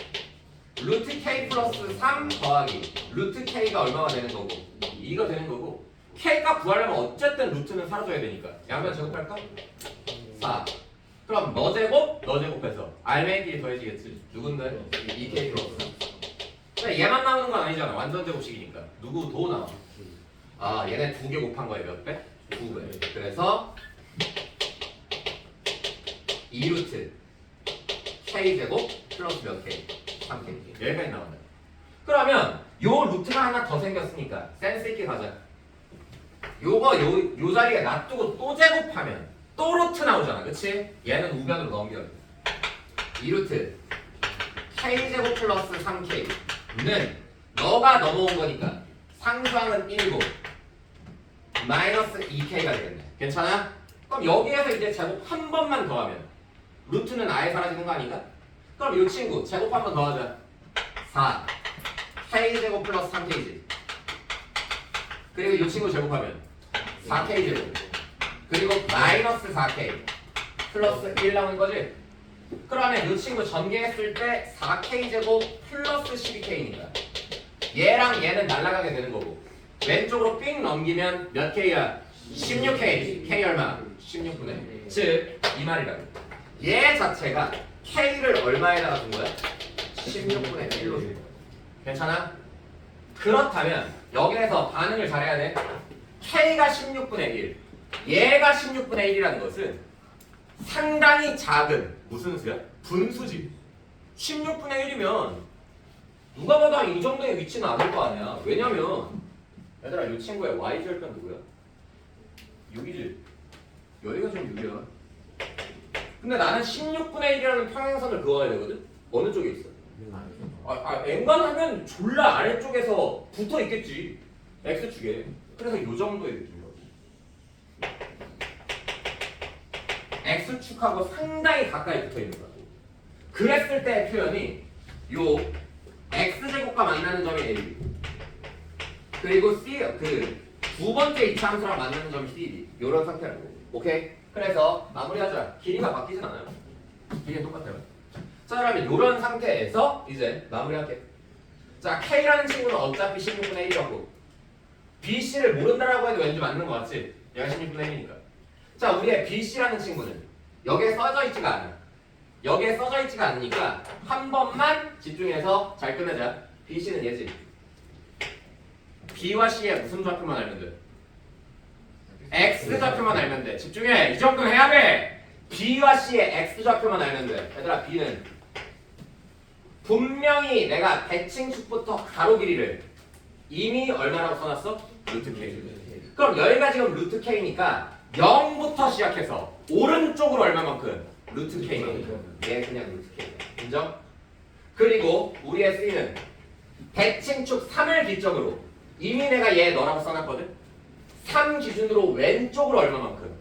루트 K 플러스 3 더하기 루트 K가 얼마가 되는 거고 2가 되는 거고 K가 구하려면 어쨌든 루트는 사라져야 되니까 양변 제곱할까? 4. 그럼 너 제곱, 너 제곱해서 R맨끼리 더해지겠지. 누군데? 2K 플러스 3. 근데 얘만 나오는 건 아니잖아. 완전 제곱식이니까. 누구 도 나와. 아 얘네 두 개 곱한 거에 몇 배? 9배. 그래서 2루트 K제곱 플러스 몇 K? 3K. 여기까지 나온다. 그러면 요 루트가 하나 더 생겼으니까 센스 있게 가자. 요거 요 자리에 놔두고 또 제곱하면 또 루트 나오잖아. 그치? 얘는 우변으로 넘겨. 2루트 K제곱 플러스 3K는 너가 넘어온 거니까 상수항은 1고 마이너스 2K가 되겠네. 괜찮아? 그럼 여기에서 이제 제곱 한 번만 더하면 루트는 아예 사라지는 거 아닌가? 그럼 이 친구 제곱 한 번 더하자. 4 K제곱 플러스 3K지. 그리고 이 친구 제곱하면 4K제곱 그리고 마이너스 4K 플러스 1 나오는 거지? 그러면 이 친구 전개했을 때 4K제곱 플러스 12K니까 얘랑 얘는 날아가게 되는 거고 왼쪽으로 삥 넘기면 몇 K야? 16K. K 얼마? 16분의 즉 이 말이라고. 얘 자체가 K를 얼마에다가 준 거야? 16분의 1로 준 거야. 괜찮아? 그렇다면 여기에서 반응을 잘해야 돼. K가 16분의 1 얘가 16분의 1이라는 것은 상당히 작은 무슨 수야? 분수지. 16분의 1이면 누가 봐도 이 정도의 위치는 아닐 거 아니야. 왜냐면 얘들아 이 친구의 y절편 누구야? 6이지. 여기가 지금 6이야. 근데 나는 16분의 1이라는 평행선을 그어야 되거든? 어느 쪽에 있어? N관하면 졸라 아래쪽에서 붙어 있겠지. X축에. 그래서 이 정도의 느낌이야. X축하고 상당히 가까이 붙어 있는 거야. 그랬을 때의 표현이 요 X제곱과 만나는 점이 AB 그리고 C 그 두 번째 이차함수랑 만나는 점이 CD 요런 상태라고. 오케이? 그래서 마무리하자. 길이가 바뀌진 않아요. 길이는 똑같아요. 자 그러면 요런 상태에서 이제 마무리할게. 자 K라는 친구는 어차피 16분의 1이었고 BC를 모른다라고 해도 왠지 맞는 거 같지? 얘가 16분의 1이니까. 자 우리의 BC라는 친구는 여기에 써져 있지가 않아. 여기에 써져 있지가 않으니까 한 번만 집중해서 잘 끝내자. BC는 얘지. B와 C의 무슨 좌표만 알면 돼? X 좌표만 알면 돼. 집중해. 이 정도는 해야 돼. B와 C의 X 좌표만 알면 돼. 얘들아 B는 분명히 내가 대칭축부터 가로 길이를 이미 얼마라고 써놨어? 루트 K. 그럼 여기가 지금 루트 K니까 0부터 시작해서 오른쪽으로 얼마만큼? 루트 K. 얘 그냥 루트 K. 인정? 그리고 우리의 C는 대칭축 3을 기점으로 이미 내가 얘 너라고 써놨거든? 3 기준으로 왼쪽으로 얼마만큼?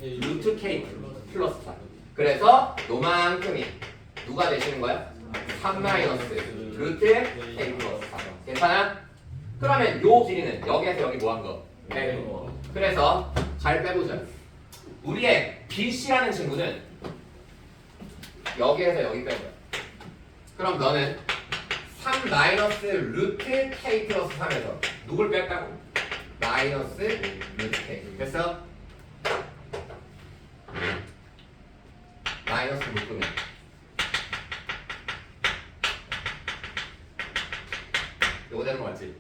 루트 K 플러스 4. 그래서 요만큼이 누가 되시는 거야? 3 마이너스 루트 K 플러스 4. 괜찮아? 그러면 요 길이는 여기에서 여기 뭐 한 거? 빼는 거. 그래서 잘 빼보자. 우리의 BC라는 친구는 여기에서 여기 뺀 거야. 그럼 너는 3 마이너스 루트 K 플러스 3에서 누굴 뺐다고? 마이너스 루트 K. 됐어? 마이너스 묶으면 요거 되는 거 맞지?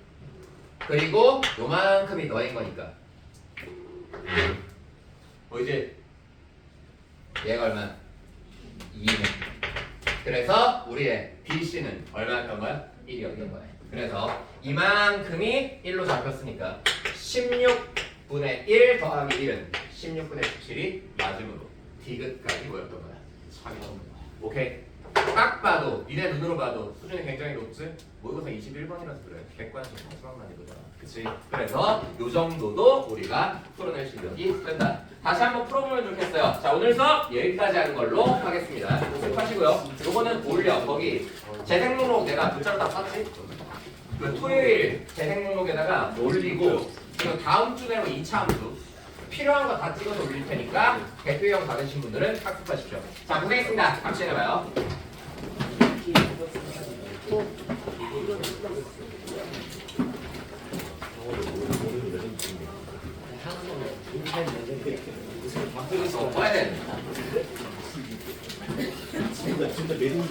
그리고 요만큼이 너인 거니까 보이지? 얘가 얼마? 2는 그래서 우리의 BC는 얼마였던 거야? 1이었던 거야. 그래서 이만큼이 1로 잡혔으니까 16분의 1 더하기 1은 16분의 17이 맞음으로 디귿까지 뭐였던 거야? 3이었던 거야. 오케이? 딱 봐도 니네 눈으로 봐도 수준이 굉장히 높지? 모의고사 21번이라서 그래. 객관식 마지막만 이거잖아. 그치? 그래서 요 정도도 우리가 풀어낼 실력이 된다. 다시 한번 풀어보면 좋겠어요. 자, 오늘 수업 여기까지 하는 걸로 하겠습니다. 연습하시고요. 요거는 올려. 거기 재생 목록 내가 문자로 다 썼지? 그 토요일 재생 목록에다가 올리고 그리고 다음 주 내로 2차 함수 필요한 거 다 찍어서 올릴 테니까 대표형 받으신 분들은 학습하십시오. 자, 고생했습니다. 다음 시간에 봐요. 봐야 되는데. 진짜 매듭이